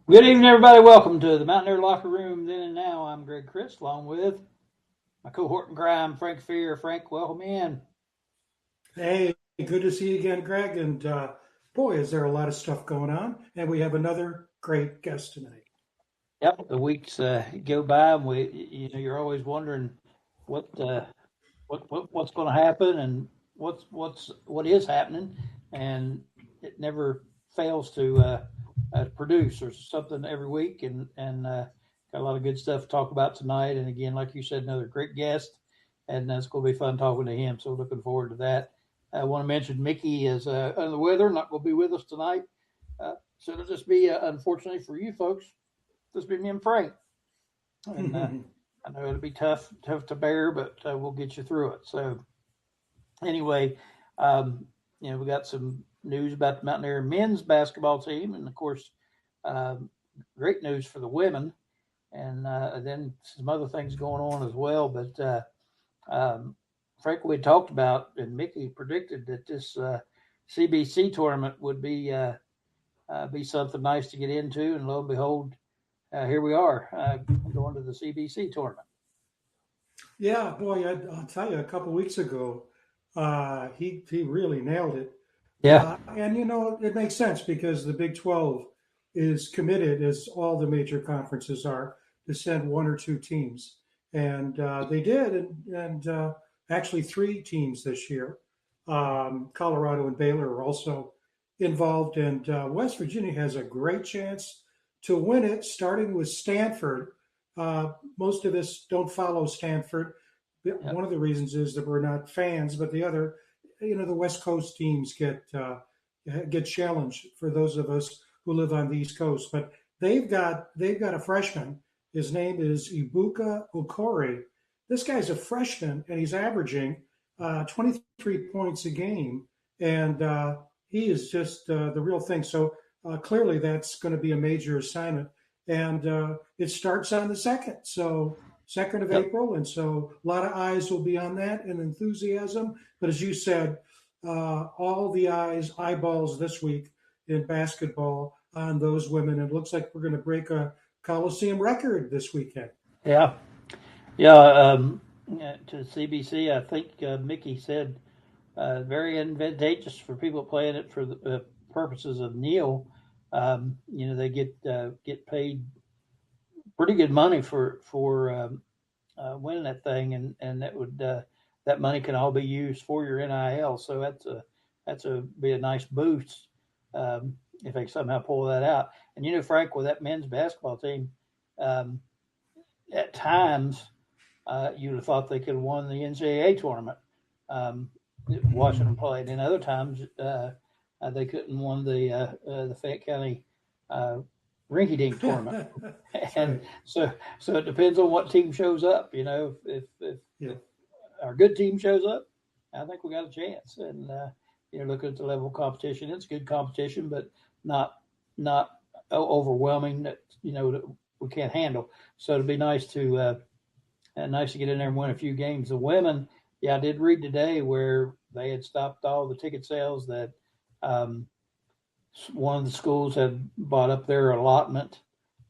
Good evening, everybody. Welcome to the Mountaineer Locker Room. Then and now, I'm Greg Chris, along with my cohort in crime, Frank Fear. Frank, welcome in. Hey, good to see you again, Greg. And boy, is there a lot of stuff going on. And we have another great guest tonight. Yep, the weeks go by, and you're always wondering what what's going to happen and what is happening, and it never fails to produce. There's something every week, and got a lot of good stuff to talk about tonight. And again, like you said, another great guest, and it's going to be fun talking to him. So looking forward to that. I want to mention Mickey is under the weather, not going to be with us tonight. So it'll just be, unfortunately for you folks, just be me and Frank. And I know it'll be tough to bear, but we'll get you through it. So anyway, we got some news about the Mountaineer men's basketball team, and of course, um, great news for the women, and then some other things going on as well. But um, Frank, we talked about, and Mickey predicted that this CBC tournament would be something nice to get into, and lo and behold, here we are going to the CBC tournament. Yeah, boy, I'll tell you, a couple weeks ago, he really nailed it. Yeah, And it makes sense because the Big 12 is committed, as all the major conferences are, to send one or two teams, and they did, and actually three teams this year. Colorado and Baylor are also involved, and West Virginia has a great chance to win it, starting with Stanford. Most of us don't follow Stanford. yeah, One of the reasons is that we're not fans, but the other, the West Coast teams get challenged for those of us who live on the East Coast. But they've got a freshman. His name is Ibuka Okore. This guy's a freshman, and he's averaging 23 points a game, and he is just the real thing. So clearly, that's going to be a major assignment, and it starts on the second. So 2nd of yep. April, and so a lot of eyes will be on that and enthusiasm. But as you said, all the eyeballs this week in basketball on those women. It looks like we're going to break a Coliseum record this weekend. Yeah, yeah. To CBC, I think Mickey said very advantageous for people playing it for the purposes of Neil. They get paid pretty good money for winning that thing, and that money can all be used for your NIL. So that's a be a nice boost if they somehow pull that out. And Frank, with that men's basketball team, um, at times you'd have thought they could have won the NCAA tournament. Um, Watching them play, and then other times they couldn't won the Fayette County uh, rinky dink tournament. That's And right. so it depends on what team shows up. Yeah. If our good team shows up, I think we got a chance. And looking at the level of competition, it's good competition, but not overwhelming that we can't handle. So it'd be nice to get in there and win a few games. The women, yeah, I did read today where they had stopped all the ticket sales, that um, one of the schools had bought up their allotment,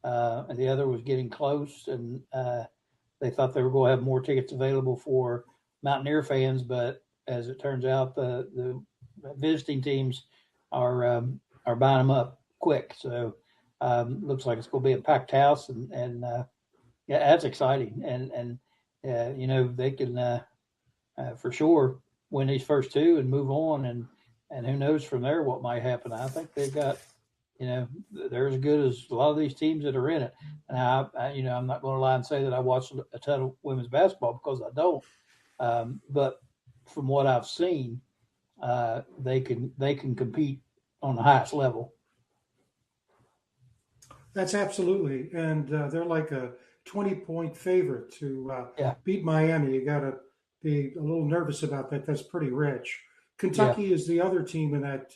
and the other was getting close, and they thought they were going to have more tickets available for Mountaineer fans, but as it turns out, the visiting teams are buying them up quick. So looks like it's going to be a packed house, and yeah, that's exciting, and they can for sure win these first two and move on, and who knows from there what might happen. I think they've got they're as good as a lot of these teams that are in it. And I'm not going to lie and say that I watch a ton of women's basketball, because I don't. But from what I've seen, they can compete on the highest level. That's absolutely, and they're like a 20-point favorite to Yeah, beat Miami. You got to be a little nervous about that. That's pretty rich. yeah, Kentucky is the other team in that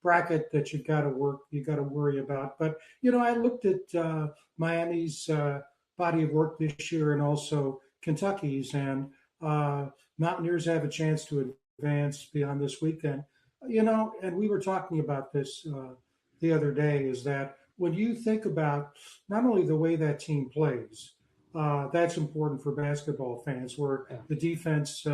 bracket that you got to work. You got to worry about. But I looked at Miami's body of work this year, and also Kentucky's, and Mountaineers have a chance to advance beyond this weekend. And we were talking about this the other day. Is that when you think about not only the way that team plays, that's important for basketball fans, where Yeah. the defense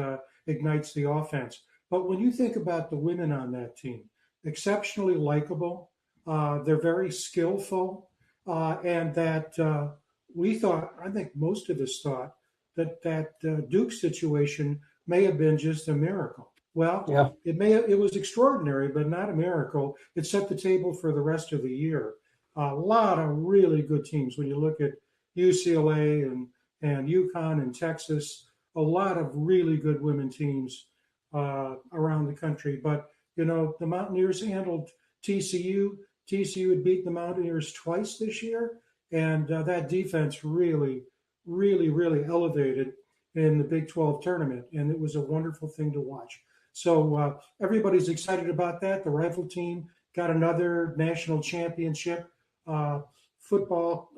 ignites the offense. But when you think about the women on that team, exceptionally likable, they're very skillful, and that we thought, I think most of us thought that Duke situation may have been just a miracle. Well, Yeah. it was extraordinary, but not a miracle. It set the table for the rest of the year. A lot of really good teams. When you look at UCLA and UConn and Texas, a lot of really good women teams around the country. But the Mountaineers handled TCU. TCU had beaten the Mountaineers twice this year, and that defense really, really, really elevated in the Big 12 tournament, and it was a wonderful thing to watch. So everybody's excited about that. The rifle team got another national championship. Football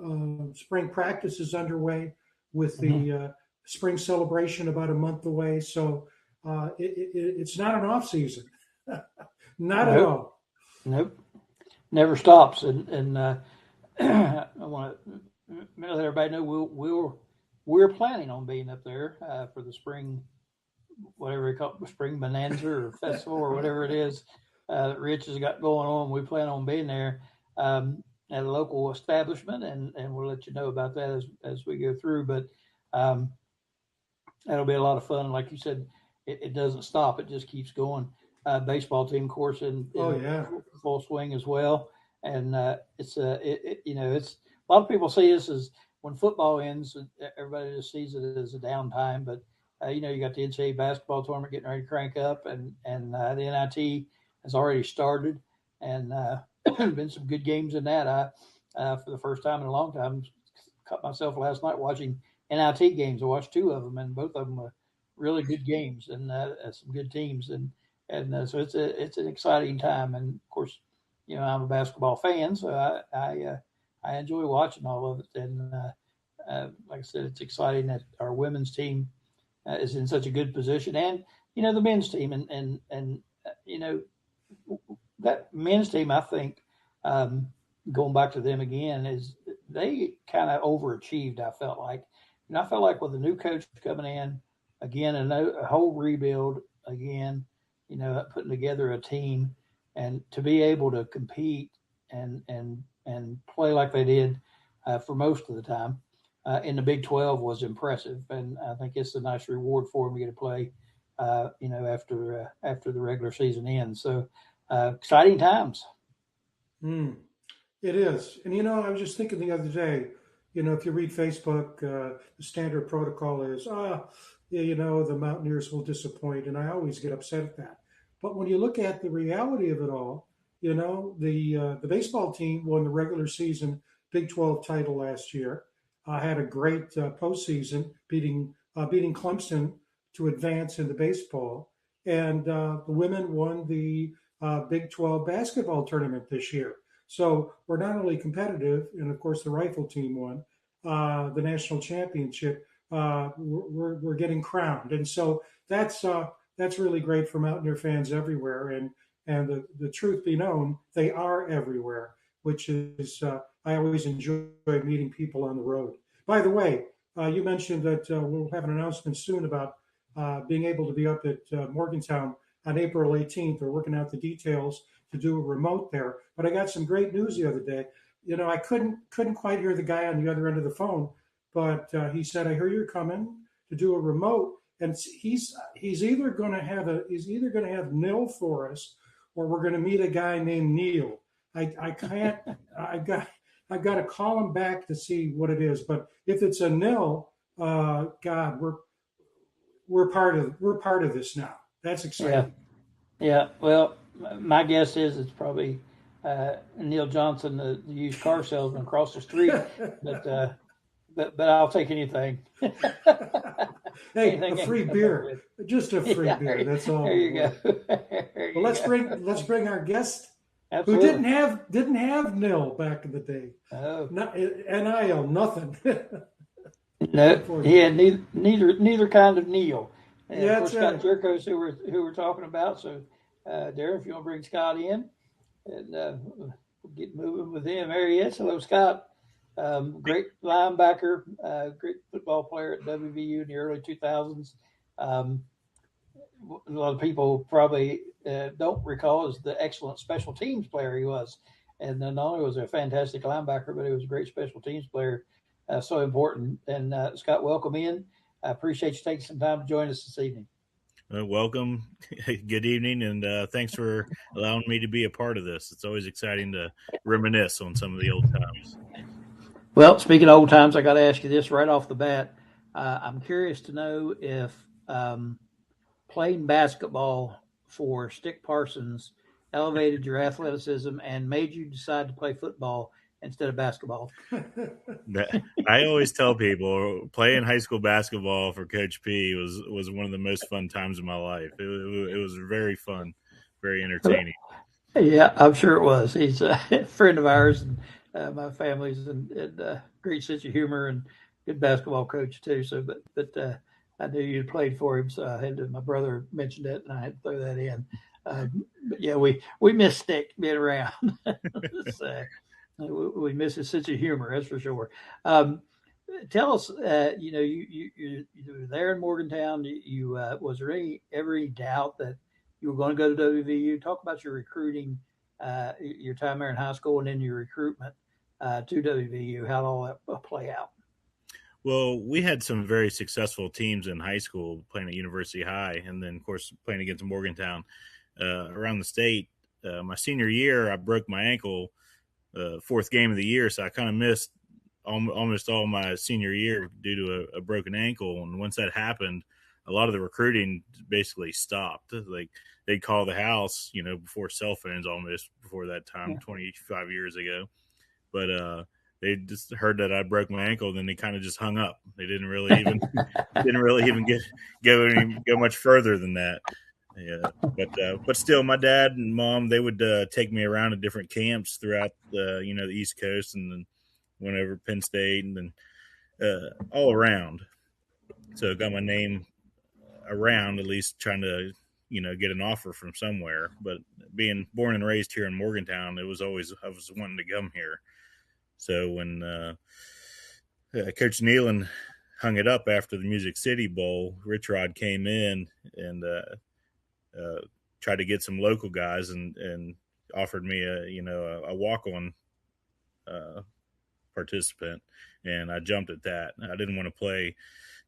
spring practice is underway with the spring celebration about a month away. So it's not an off season, not at all. Nope, never stops. And I want to let everybody know we're planning on being up there for the spring, whatever they call it, spring bonanza or festival or whatever it is that Rich has got going on. We plan on being there at a local establishment, and we'll let you know about that as we go through. But that'll be a lot of fun. Like you said, it doesn't stop; it just keeps going. Baseball team, of course, in full swing as well. And it's a lot of people see this as when football ends, everybody just sees it as a downtime. But you got the NCAA basketball tournament getting ready to crank up, and the NIT has already started, and been some good games in that. I for the first time in a long time, caught myself last night watching NIT games. I watched two of them, and both of them were really good games and some good teams, and so it's an exciting time. And of course, I'm a basketball fan, so I enjoy watching all of it. And like I said, it's exciting that our women's team is in such a good position, and the men's team, and that men's team, I think, going back to them again, is they kind of overachieved. I felt like with the new coach coming in again, a whole rebuild again, putting together a team, and to be able to compete and play like they did for most of the time in the Big 12 was impressive, and I think it's a nice reward for them to get to play, after the regular season ends. So exciting times. It is, and I was just thinking the other day, if you read Facebook, the standard protocol is, the Mountaineers will disappoint, and I always get upset at that. But when you look at the reality of it all, the baseball team won the regular season Big 12 title last year. Had a great postseason, beating Clemson to advance into baseball, and the women won the Big 12 basketball tournament this year. So we're not only competitive, and of course the rifle team won the national championship. We're getting crowned, and so that's really great for Mountaineer fans everywhere. And the truth be known, they are everywhere, which is I always enjoy meeting people on the road. By the way, you mentioned that we'll have an announcement soon about being able to be up at Morgantown on April 18th. We're working out the details to do a remote there. But I got some great news the other day. I couldn't quite hear the guy on the other end of the phone, but he said, "I hear you're coming to do a remote," and he's either going to have Nil for us, or we're going to meet a guy named Neil. I can't. I've got to call him back to see what it is. But if it's a Nil, God, we're part of this now. That's exciting. Yeah. Well, my guess is it's probably Neil Johnson, the used car salesman across the street. But I'll take anything. Hey, a free beer, just a free beer. That's all. There you go. Well, let's bring our guest, Absolutely. who didn't have nil back in the day. Oh, NIL, nothing. No, he had neither kind of Neil. And Yeah, of course, that's Scott Gyyorko's who we're talking about. So, Darren, if you want to bring Scott in, and get moving with him. There he is. Hello, Scott. Great linebacker, great football player at WVU in the early 2000s. A lot of people probably don't recall is the excellent special teams player he was. And then not only was he a fantastic linebacker, but he was a great special teams player. So important. And Scott, welcome in. I appreciate you taking some time to join us this evening. Welcome. Good evening, and thanks for allowing me to be a part of this. It's always exciting to reminisce on some of the old times. Well, speaking of old times, I got to ask you this right off the bat. I'm curious to know if playing basketball for Stick Parsons elevated your athleticism and made you decide to play football instead of basketball. I always tell people playing high school basketball for Coach P was one of the most fun times of my life. It was very fun, very entertaining. Yeah, I'm sure it was. He's a friend of ours, and my family's and great sense of humor and good basketball coach too. So, but I knew you played for him, so I had to. My brother mentioned it, and I had to throw that in. But yeah, we miss Stick being around. We miss his sense of humor, that's for sure. Tell us, you were there in Morgantown. Was there ever any doubt that you were going to go to WVU? Talk about your recruiting, your time there in high school, and then your recruitment to WVU. How did all that play out? Well, we had some very successful teams in high school playing at University High, and then, of course, playing against Morgantown around the state. My senior year, I broke my ankle. Fourth game of the year, so I kind of missed almost all my senior year due to a broken ankle. And once that happened, a lot of the recruiting basically stopped. Like they'd call the house, before cell phones, almost before that time, 25 years ago. But they just heard that I broke my ankle, then they kind of just hung up. They didn't really even go much further than that. Yeah, but still, my dad and mom, they would take me around to different camps throughout the East Coast, and then went over Penn State, and then all around. So I got my name around, at least trying to get an offer from somewhere. But being born and raised here in Morgantown, I was wanting to come here. So when Coach Nealon hung it up after the Music City Bowl, Rich Rod came in and tried to get some local guys and offered me a walk-on participant, and I jumped at that. I didn't want to play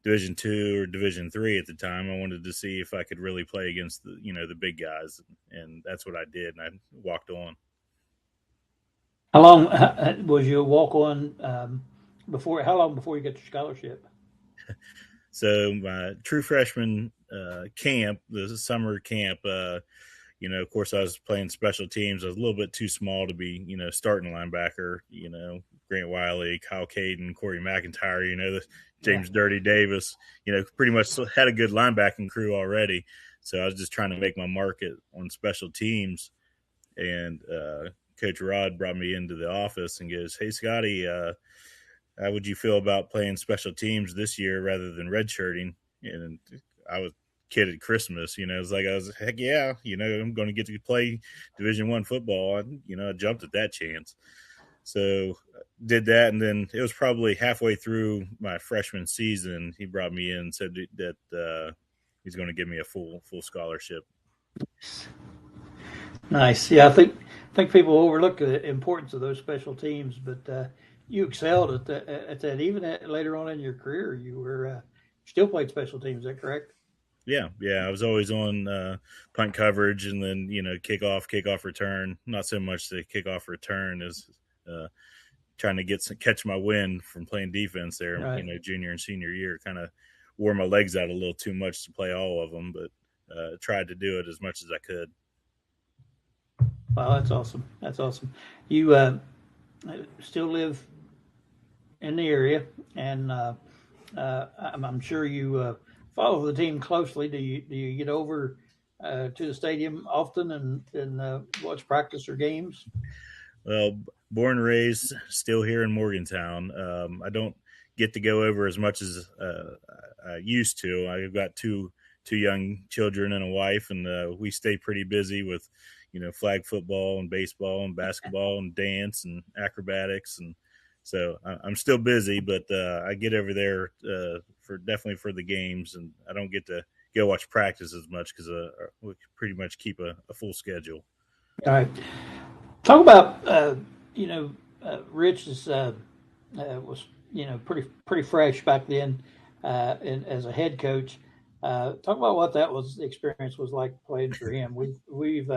Division II or Division III at the time. I wanted to see if I could really play against the big guys, and that's what I did, and I walked on. How long was you a walk-on before? How long before you got your scholarship? So my true freshman camp, the summer camp, of course I was playing special teams. I was a little bit too small to be, starting linebacker, Grant Wiley, Kyle Caden, Corey McIntyre, the James Dirty Davis, pretty much had a good linebacking crew already. So I was just trying to make my mark on special teams. And Coach Rod brought me into the office and goes, "Hey, Scotty, how would you feel about playing special teams this year rather than redshirting?" And I was a kid at Christmas, heck yeah, I'm going to get to play Division I football. I jumped at that chance. So did that. And then it was probably halfway through my freshman season, he brought me in and said that he's going to give me a full scholarship. Nice. Yeah, I think people overlook the importance of those special teams, but you excelled at that. Even later on in your career, you were still played special teams. Is that correct? Yeah. I was always on punt coverage, and then kickoff return. Not so much the kickoff return as trying to catch my wind from playing defense there. Right. Junior and senior year, kind of wore my legs out a little too much to play all of them, but tried to do it as much as I could. Wow, that's awesome. That's awesome. You still live in the area, and I'm sure you follow the team closely. Do you get over to the stadium often and watch practice or games? Well, born and raised, still here in Morgantown. I don't get to go over as much as I used to. I've got two young children and a wife, and we stay pretty busy with flag football and baseball and basketball and dance and acrobatics. And so I'm still busy, but I get over there definitely for the games, and I don't get to go watch practice as much because we pretty much keep a full schedule. All right. Talk about, Rich was, pretty fresh back then as a head coach. Talk about what the experience was like playing for him. We've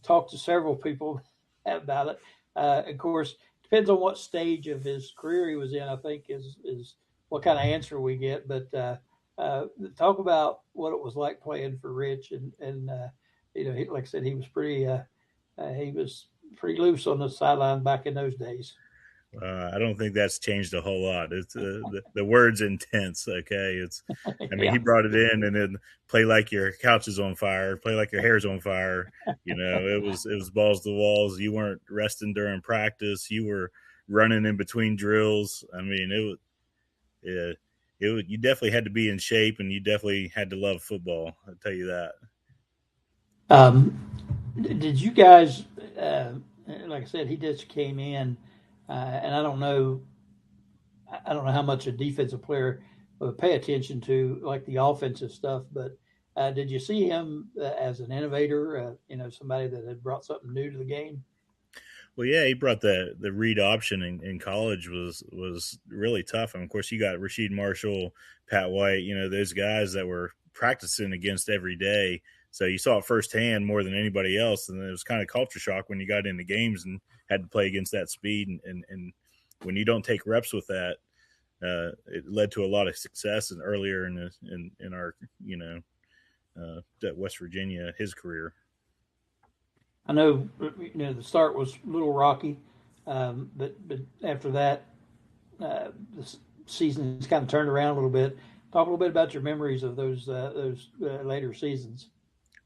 talked to several people about it. Of course, depends on what stage of his career he was in, I think, is what kind of answer we get. But talk about what it was like playing for Rich, and like I said, he was pretty loose on the sideline back in those days. I don't think that's changed a whole lot. It's the word's intense. Okay, he brought it in, and then play like your couch is on fire, play like your hair's on fire. It was balls to the walls. You weren't resting during practice. You were running in between drills. I mean, you definitely had to be in shape, and you definitely had to love football. I'll tell you that. Did you guys, like I said, he just came in, and I don't know how much a defensive player would pay attention to, like the offensive stuff, but did you see him as an innovator, somebody that had brought something new to the game? Well, yeah, he brought the read option in college was really tough. And of course, you got Rasheed Marshall, Pat White, those guys that were practicing against every day. So you saw it firsthand more than anybody else. And it was kind of culture shock when you got into games and had to play against that speed. And when you don't take reps with that, it led to a lot of success and earlier in our, West Virginia, his career. I know, the start was a little rocky, but after that, the season has kind of turned around a little bit. Talk a little bit about your memories of those later seasons.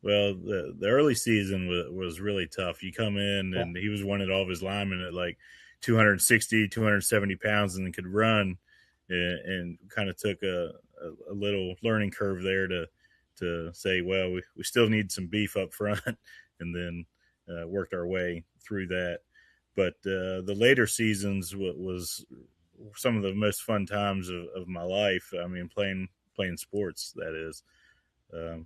Well, the early season was really tough. You come in, and he was winning all of his linemen at like 260, 270 pounds, and could run, and kind of took a little learning curve there to say, well, we still need some beef up front, and then worked our way through that. But the later seasons was some of the most fun times of my life. I mean, playing sports, that is. A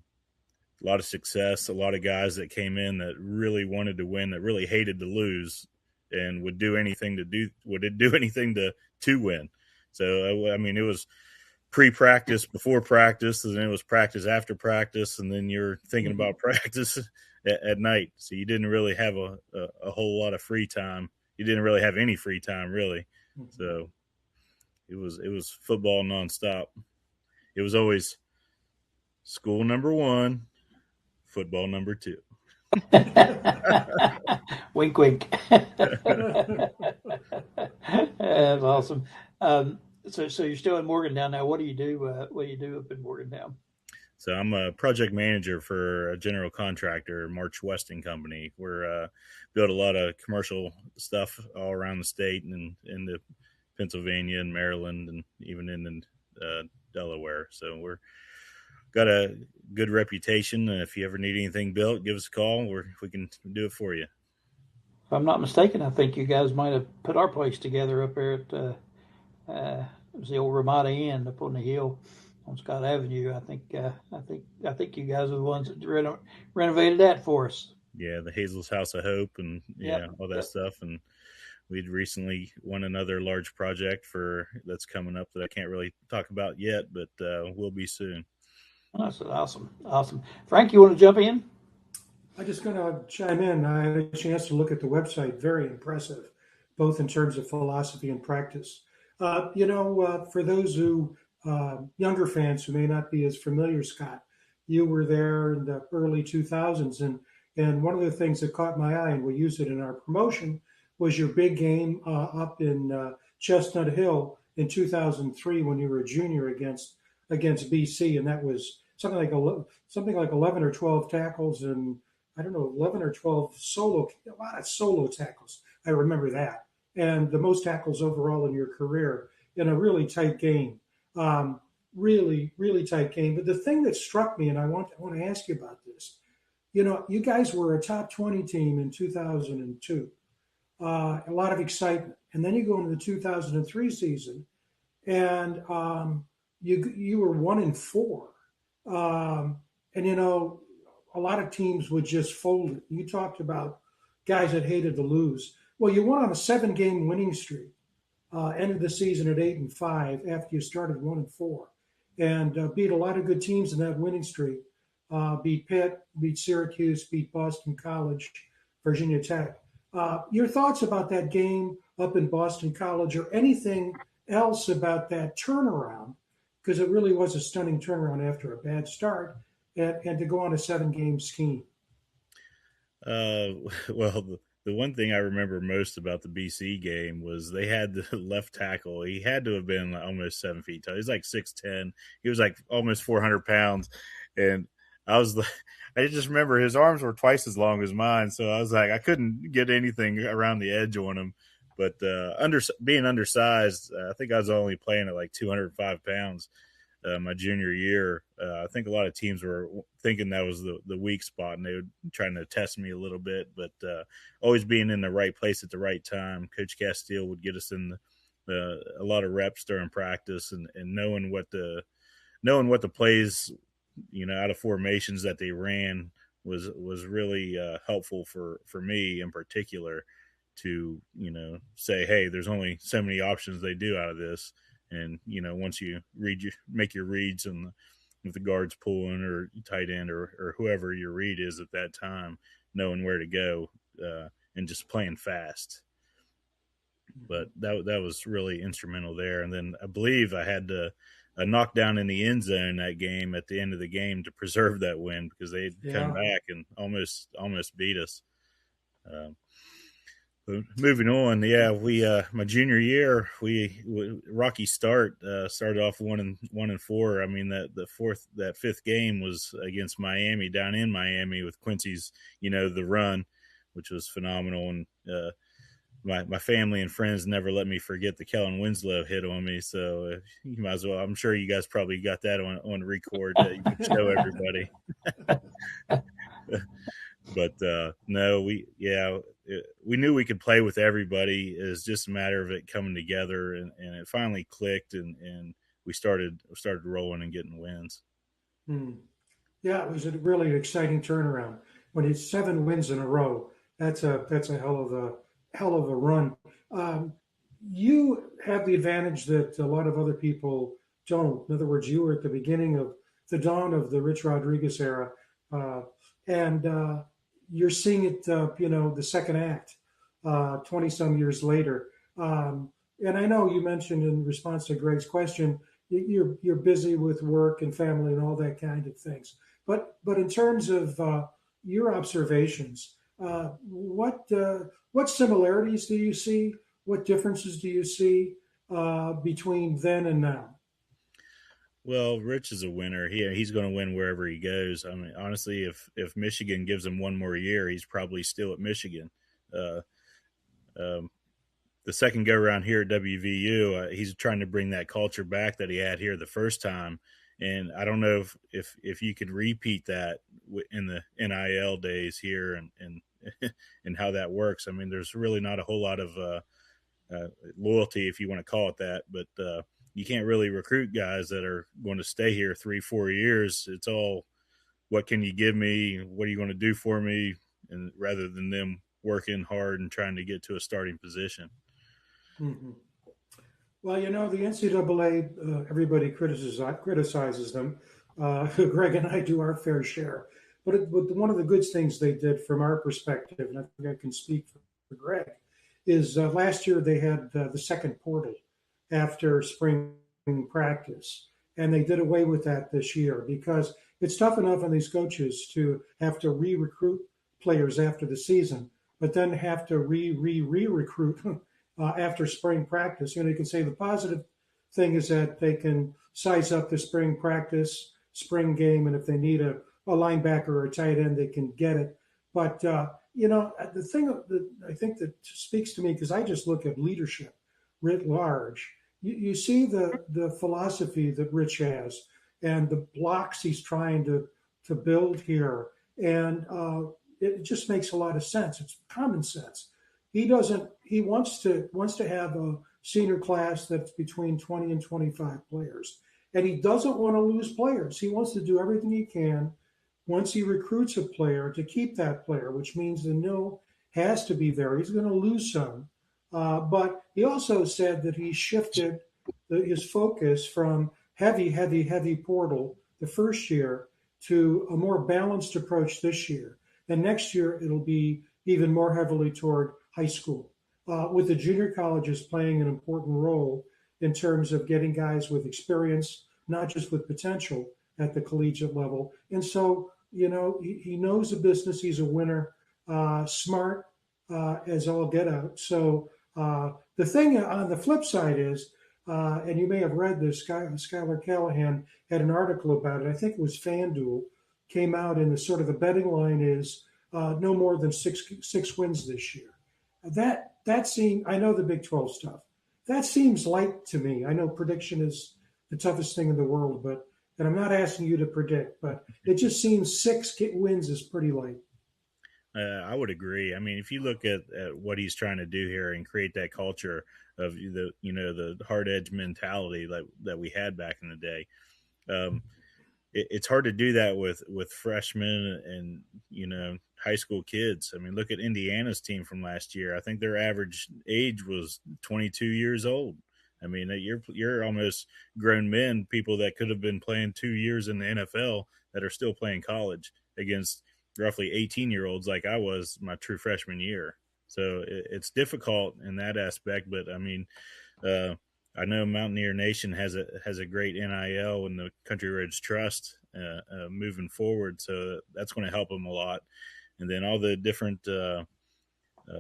lot of success, a lot of guys that came in that really wanted to win, that really hated to lose, and would do anything to win. So, I mean, it was pre-practice, before practice, and then it was practice after practice, and then you're thinking about practice at night. So you didn't really have a whole lot of free time. You didn't really have any free time, really. So it was football nonstop. It was always school number 1, football number 2. Wink, wink. That's awesome. So you're still in Morgantown now. What do you do? What do you do up in Morgantown? So I'm a project manager for a general contractor, March Westing Company. We're build a lot of commercial stuff all around the state and in the Pennsylvania and Maryland and even in Delaware. So we're got a good reputation. And if you ever need anything built, give us a call. We can do it for you. If I'm not mistaken, I think you guys might have put our place together up there at it was the old Ramada Inn up on the hill on Scott Avenue. I think you guys are the ones that renovated that for us. Yeah, the Hazel's House of Hope and all that stuff. And we'd recently won another large project that's coming up that I can't really talk about yet, but will be soon. Oh, that's awesome. Frank, you want to jump in? I'm just going to chime in. I had a chance to look at the website. Very impressive, both in terms of philosophy and practice. For those younger fans who may not be as familiar, Scott, you were there in the early 2000s. And one of the things that caught my eye, and we used it in our promotion, was your big game up in Chestnut Hill in 2003 when you were a junior against BC. And that was something like 11 or 12 tackles and, 11 or 12 a lot of solo tackles. I remember that. And the most tackles overall in your career in a really tight game. Really, really tight game. But the thing that struck me, and I want to ask you about this, you guys were a top 20 team in 2002. A lot of excitement. And then you go into the 2003 season, and you were 1-4. And, a lot of teams would just fold it. You talked about guys that hated to lose. Well, you went on a 7-game winning streak, ended the season at 8-5 after you started 1-4, and beat a lot of good teams in that winning streak. Beat Pitt, beat Syracuse, beat Boston College, Virginia Tech. Your thoughts about that game up in Boston College, or anything else about that turnaround, because it really was a stunning turnaround after a bad start, and to go on a 7-game scheme? Well, the one thing I remember most about the BC game was they had the left tackle. He had to have been almost 7 feet tall. He was like 6'10". He was like almost 400 pounds. And I just remember his arms were twice as long as mine. So I was like, I couldn't get anything around the edge on him. But being undersized, I think I was only playing at like 205 pounds my junior year. I think a lot of teams were thinking that was the weak spot, and they were trying to test me a little bit. But always being in the right place at the right time. Coach Castile would get us in a lot of reps during practice, and knowing what the plays, out of formations that they ran was really helpful for me in particular to, say, hey, there's only so many options they do out of this. And, once you make your reads, and if the guard's pulling or tight end or whoever your read is at that time, knowing where to go and just playing fast. But that was really instrumental there. And then I believe I had a knockdown in the end zone that game at the end of the game to preserve that win, because they'd come back and almost beat us. Moving on, we my junior year, we rocky start. Started off 1-4. I mean, that fifth game was against Miami, down in Miami with Quincy's, the run, which was phenomenal. And my family and friends never let me forget the Kellen Winslow hit on me. So you might as well. I'm sure you guys probably got that on record that you could show everybody. But no, we knew we could play with everybody. It was just a matter of it coming together, and it finally clicked, and we started rolling and getting wins. Yeah, it was a really exciting turnaround. When it's 7 wins in a row, that's a hell of a run. You have the advantage that a lot of other people don't. In other words, you were at the beginning of the dawn of the Rich Rodriguez era, and you're seeing it, the second act, 20 some years later. And I know you mentioned in response to Greg's question, you're busy with work and family and all that kind of things. But in terms of your observations, what similarities do you see? What differences do you see between then and now? Well, Rich is a winner. He's going to win wherever he goes. I mean, honestly, if Michigan gives him one more year, he's probably still at Michigan. The second go around here at WVU, he's trying to bring that culture back that he had here the first time. And I don't know if you could repeat that in the NIL days here and how that works. I mean, there's really not a whole lot of loyalty, if you want to call it that, but you can't really recruit guys that are going to stay here 3-4 years. It's all, what can you give me? What are you going to do for me? And rather than them working hard and trying to get to a starting position. Mm-hmm. Well, the NCAA, everybody criticizes them. Greg and I do our fair share. But one of the good things they did from our perspective, and I think I can speak for Greg, is last year they had the second portal after spring practice. And they did away with that this year because it's tough enough on these coaches to have to re-recruit players after the season, but then have to re-recruit after spring practice. You can say the positive thing is that they can size up the spring practice, spring game, and if they need a linebacker or a tight end, they can get it. But, the thing that I think that speaks to me, because I just look at leadership writ large, you see the philosophy that Rich has and the blocks he's trying to build here. and it just makes a lot of sense. It's common sense. He doesn't. He wants to have a senior class that's between 20 and 25 players, and he doesn't want to lose players. He wants to do everything he can once he recruits a player to keep that player, which means the nil has to be there. He's going to lose some, but he also said that he shifted his focus from heavy portal the first year to a more balanced approach this year. And next year, it'll be even more heavily toward high school, with the junior colleges playing an important role in terms of getting guys with experience, not just with potential at the collegiate level. And so, he knows the business. He's a winner, smart as all get out. So the thing on the flip side is, and you may have read this, Skylar Callahan had an article about it. I think it was FanDuel, came out, and the betting line is no more than six wins this year. That seems, I know the Big 12 stuff. That seems light to me. I know prediction is the toughest thing in the world, and I'm not asking you to predict, but it just seems 6 wins is pretty light. I would agree. I mean, if you look at what he's trying to do here and create that culture of the hard edge mentality that we had back in the day, it's hard to do that with freshmen and high school kids. I mean, look at Indiana's team from last year. I think their average age was 22 years old. I mean, you're almost grown men, people that could have been playing 2 years in the NFL that are still playing college against roughly 18-year-olds like I was my true freshman year. So it's difficult in that aspect. But I mean, I know Mountaineer Nation has a great NIL and the Country Roads Trust moving forward. So that's going to help them a lot. And then all the different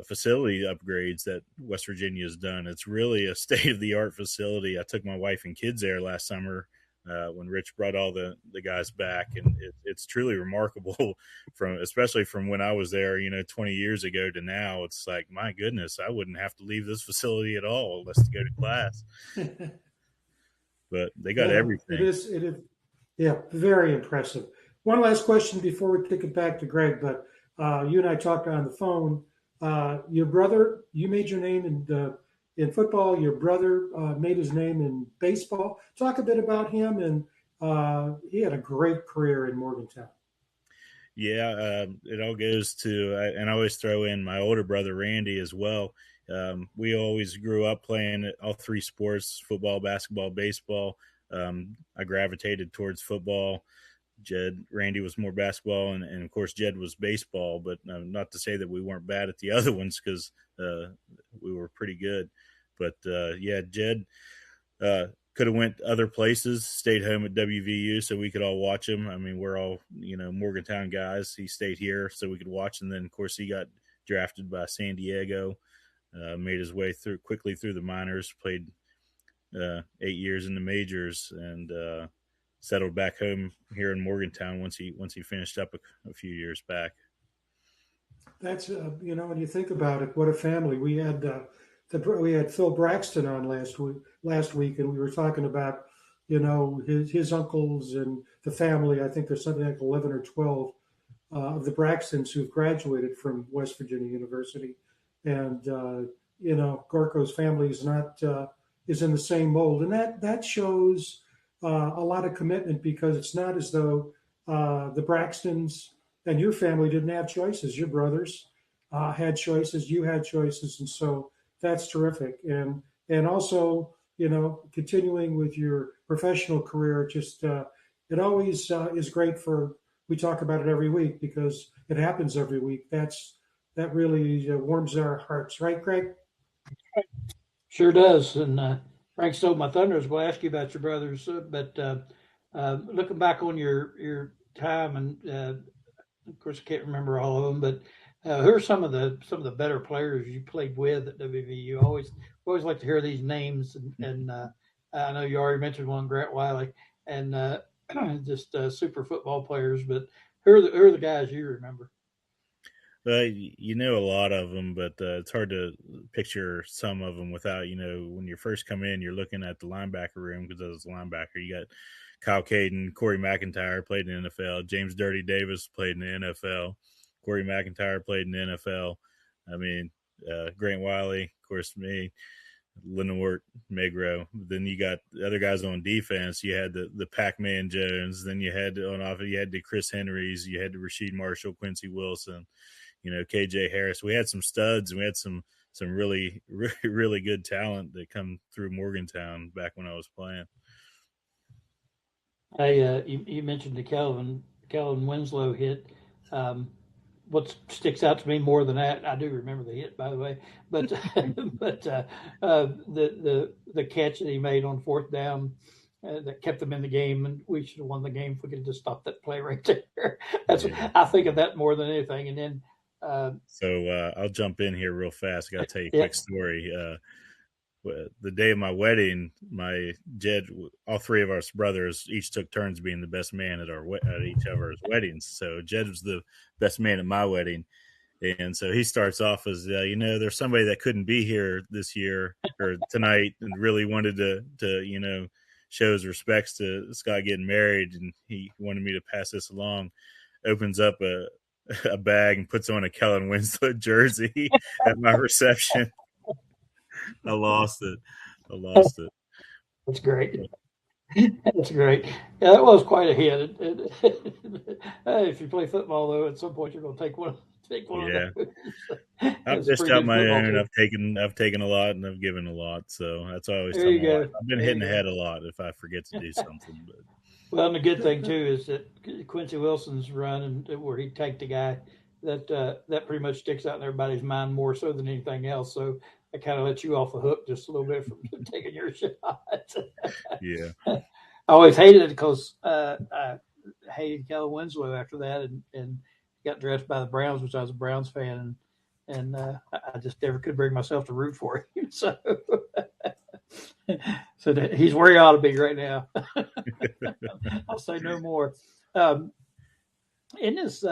facility upgrades that West Virginia has done. It's really a state-of-the-art facility. I took my wife and kids there last summer when Rich brought all the guys back, and it's truly remarkable especially from when I was there, 20 years ago to now. It's like, my goodness, I wouldn't have to leave this facility at all unless to go to class. But they got everything. It is. Yeah, very impressive. One last question before we kick it back to Greg, but you and I talked on the phone. Your brother, you made your name in football. Your brother made his name in baseball. Talk a bit about him, and he had a great career in Morgantown. Yeah, it all goes to, and I always throw in my older brother, Randy, as well. We always grew up playing all 3 sports: football, basketball, baseball. I gravitated towards football. Randy was more basketball, and of course Jedd was baseball, but not to say that we weren't bad at the other ones, because we were pretty good. But Jedd could have went other places, stayed home at WVU so we could all watch him. I mean, we're all Morgantown guys. He stayed here so we could watch, and then of course he got drafted by San Diego, made his way quickly through the minors, played 8 years in the majors, and settled back home here in Morgantown once he finished up a few years back. That's when you think about it, what a family. We had Phil Braxton on last week, and we were talking about his uncles and the family. I think there's something like 11 or 12 of the Braxtons who've graduated from West Virginia University, and Gorko's family is in the same mold, and that shows a lot of commitment, because it's not as though the Braxtons and your family didn't have choices. Your brothers had choices, you had choices, and so that's terrific. And also, continuing with your professional career, just it always is great we talk about it every week because it happens every week. That really warms our hearts, right, Greg? Sure does. And Frank stole my thunder. I was going to ask you about your brothers, but looking back on your time, and of course I can't remember all of them, but who are some of the better players you played with at WVU? Always like to hear these names, and I know you already mentioned one, Grant Wiley, and just super football players. But who are the guys you remember? A lot of them, but it's hard to picture some of them without, when you first come in, you're looking at the linebacker room, because as a linebacker, you got Kyle Caden, Corey McIntyre played in the NFL. James Dirty Davis played in the NFL. Corey McIntyre played in the NFL. I mean, Grant Wiley, of course, me, Lenore, Megro. Then you got the other guys on defense. You had the Pac-Man Jones. Then you had on offense, you had the Chris Henrys. You had the Rasheed Marshall, Quincy Wilson, KJ Harris. We had some studs, and we had some really, really, really good talent that come through Morgantown back when I was playing. Hey, you mentioned the Calvin Winslow hit. What sticks out to me more than that, I do remember the hit, by the way, but the catch that he made on fourth down that kept them in the game, and we should have won the game if we could have just stopped that play right there. I think of that more than anything. And then so I'll jump in here real fast. I got to tell you a quick story. The day of my wedding, my Jedd, all three of us brothers each took turns being the best man at each of our weddings. So Jedd was the best man at my wedding, and so he starts off as there's somebody that couldn't be here this year or tonight and really wanted to show his respects to Scott getting married, and he wanted me to pass this along. Opens up a bag and puts on a Kellen Winslow jersey at my reception. I lost it. That's great. That's great. Yeah, that was quite a hit. If you play football, though, at some point you're going to take one. Yeah. Of those. I've dished out my own. I've taken a lot and I've given a lot. So that's what I always tell my wife. I've been hitting the head a lot if I forget to do something. But well, and the good thing too is that Quincy Wilson's run and where he tagged the guy that pretty much sticks out in everybody's mind more so than anything else. So it kind of lets you off the hook just a little bit from taking your shot. Yeah. I always hated it because I hated Kellen Winslow after that and got drafted by the Browns, which I was a Browns fan, and I just never could bring myself to root for him. So he's where he ought to be right now. I'll say no more. In this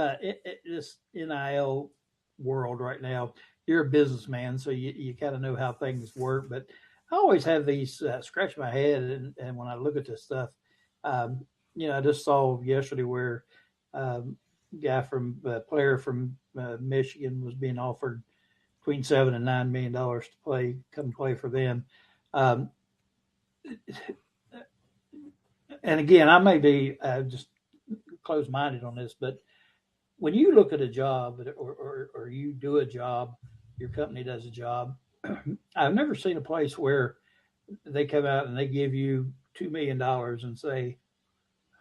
NIL world right now, you're a businessman, so you kind of know how things work. But I always have these scratch my head, and when I look at this stuff, I just saw yesterday where player from Michigan was being offered between $7 and $9 million to come play for them. And again, I may be just closed-minded on this, but when you look at a job or you do a job, your company does a job, I've never seen a place where they come out and they give you $2 million and say,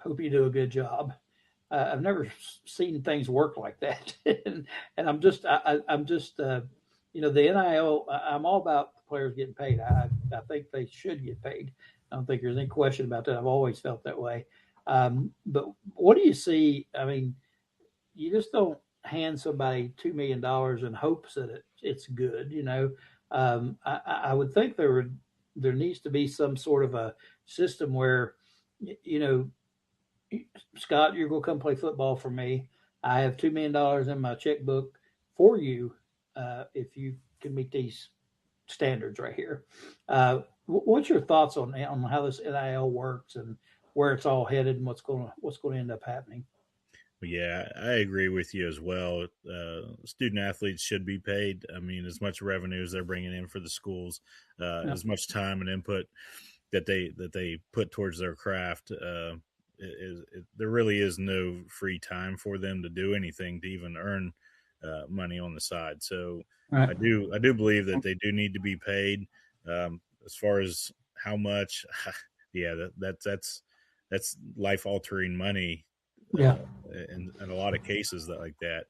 hope you do a good job. I've never seen things work like that. and I'm just the NIL, I'm all about the players getting paid. I think they should get paid. I don't think there's any question about that. I've always felt that way. But what do you see? I mean, you just don't hand somebody $2 million in hopes that it's good. I would think there needs to be some sort of a system where, Scott, you're going to come play football for me. I have $2 million in my checkbook for you if you can meet these standards right here. What's your thoughts on how this NIL works and where it's all headed and what's going to end up happening? Yeah, I agree with you as well. Student athletes should be paid. I mean, as much revenue as they're bringing in for the schools, as much time and input that they put towards their craft. There really is no free time for them to do anything to even earn money on the side. So right. I do believe that they do need to be paid. As far as how much, yeah, that's life altering money. Yeah. In a lot of cases like that.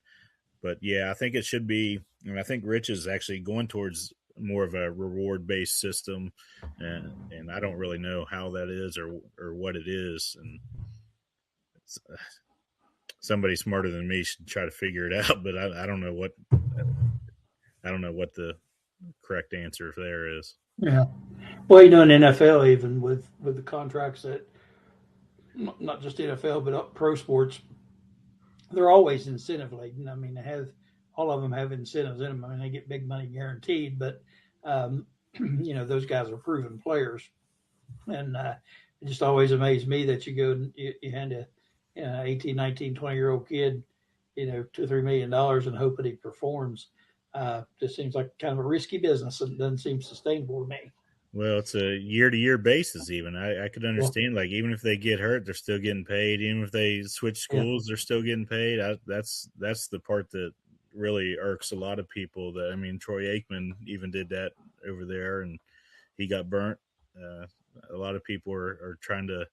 But yeah, I think it should be, and I think Rich is actually going towards more of a reward based system, and I don't really know how that is or what it is. And somebody smarter than me should try to figure it out, but I don't know what the correct answer there is. Yeah. Well, in NFL, even with the contracts that, not just NFL, but pro sports, they're always incentive laden. I mean, all of them have incentives in them. I mean, they get big money guaranteed, but those guys are proven players, and it just always amazed me that you go and you hand a 18, 19, 20-year-old kid, $2 or $3 million and hope that he performs. Just seems like kind of a risky business and doesn't seem sustainable to me. Well, it's a year-to-year basis. Even I could Yeah. understand, like, even if they get hurt, they're still getting paid. Even if they switch schools, they're still getting paid. That's the part that really irks a lot of people. That, I mean, Troy Aikman even did that over there, and he got burnt. A lot of people are trying to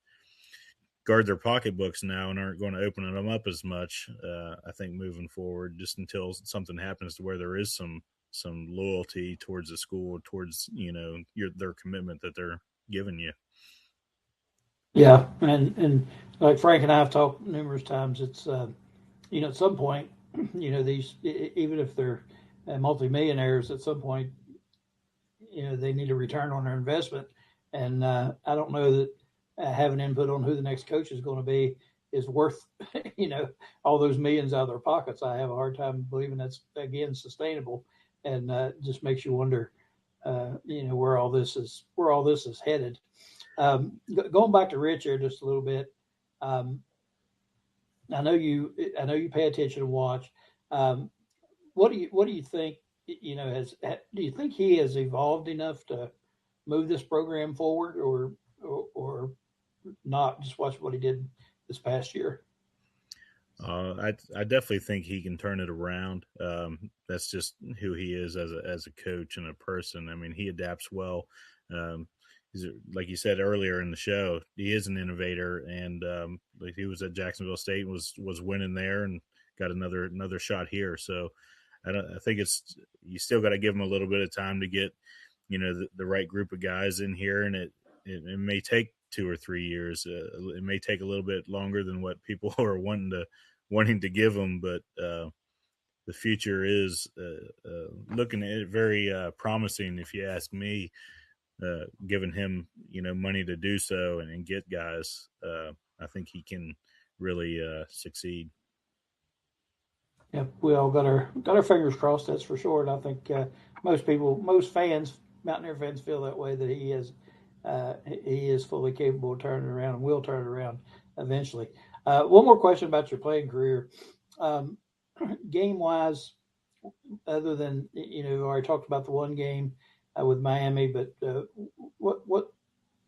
guard their pocketbooks now and aren't going to open them up as much. I think moving forward, just until something happens to where there is some loyalty towards the school, towards their commitment that they're giving you. Yeah, and like Frank and I have talked numerous times, it's at some point, these, even if they're multimillionaires, at some point, they need a return on their investment, and I don't know that having input on who the next coach is going to be is worth all those millions out of their pockets. I have a hard time believing that's, again, sustainable, and just makes you wonder where all this is headed. Going back to Rich here just a little bit. I know you pay attention and watch. What do you think? Do you think he has evolved enough to move this program forward, or not? Just watch what he did this past year. I definitely think he can turn it around. That's just who he is as a coach and a person. I mean, he adapts well. He's, like you said earlier in the show, he is an innovator, and like he was at Jacksonville State, was winning there, and got another shot here. So I think you still got to give him a little bit of time to get the right group of guys in here, and it may take 2 or 3 years. It may take a little bit longer than what people are wanting to give them, but the future is looking at it very promising, if you ask me. Giving him money to do so and get guys, I think he can really succeed. Yeah, we all got our fingers crossed. That's for sure. And I think most fans, Mountaineer fans, feel that way, that he is fully capable of turning around and will turn it around eventually. One more question about your playing career, game wise, other than I already talked about the one game with Miami, but what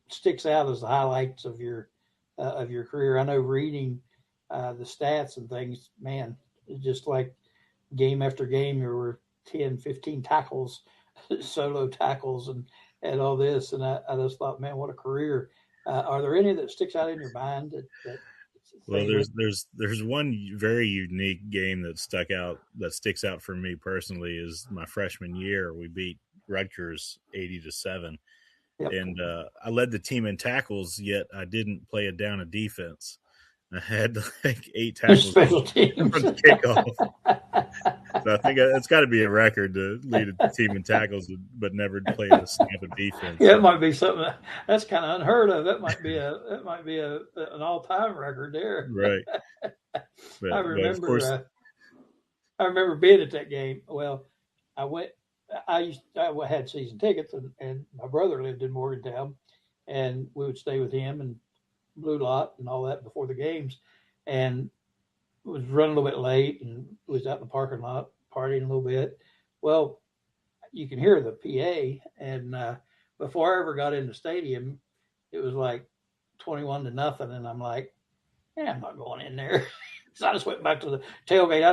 sticks out as the highlights of your career? I know reading the stats and things, man, just like game after game, there were 10, 15 tackles, solo tackles, and all this. And I just thought, man, what a career. Are there any that sticks out in your mind? Well, there's one very unique game that sticks out for me personally, is my freshman year. We beat Rutgers 80-7. Yep. And I led the team in tackles, yet I didn't play a down of defense. I had like 8 tackles from the kickoff. So I think it's got to be a record to lead a team in tackles, but never play a snap of defense. Yeah, it might be something that's kind of unheard of. That might be an all-time record there. Right. But, I remember being at that game. Well, I had season tickets, and my brother lived in Morgantown, and we would stay with him and Blue Lot and all that before the games, and was running a little bit late and was out in the parking lot partying a little bit. Well, you can hear the PA, and before I ever got in the stadium, it was like 21-0, and I'm like, I'm not going in there. So I just went back to the tailgate. I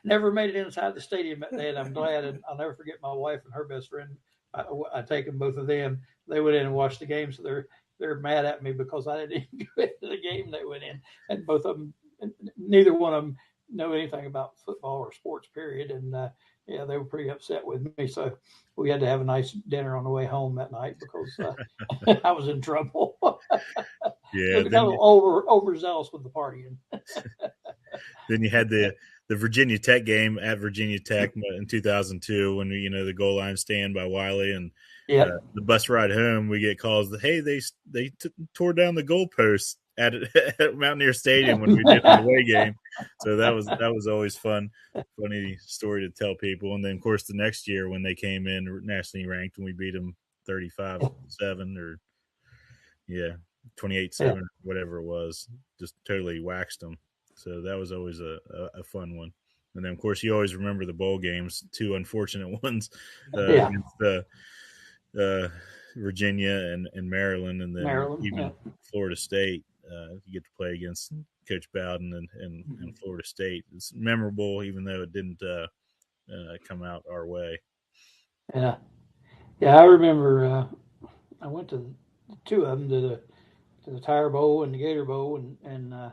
never made it inside the stadium that day, and I'm glad. And I'll never forget my wife and her best friend. I taken both of them. They went in and watched the game, so they're mad at me because I didn't even go into the game they went in. And both of them, neither one of them know anything about football or sports, period. And they were pretty upset with me. So we had to have a nice dinner on the way home that night because I was in trouble. Yeah, got a little overzealous with the partying. Then you had the Virginia Tech game at Virginia Tech in 2002 when the goal line stand by Wiley, and the bus ride home we get calls that, hey, they tore down the goalposts at Mountaineer Stadium when we did the away game. So that was always funny story to tell people. And then of course the next year when they came in nationally ranked and we beat them 35-7, 28-7, whatever it was, just totally waxed them. So that was always a fun one. And then, of course, you always remember the bowl games, 2 unfortunate ones against Virginia and Maryland, and then Maryland, even Florida State. You get to play against Coach Bowden and Florida State. It's memorable, even though it didn't come out our way. Yeah. I remember I went to 2 of them, to the Tire Bowl and the Gator Bowl, and I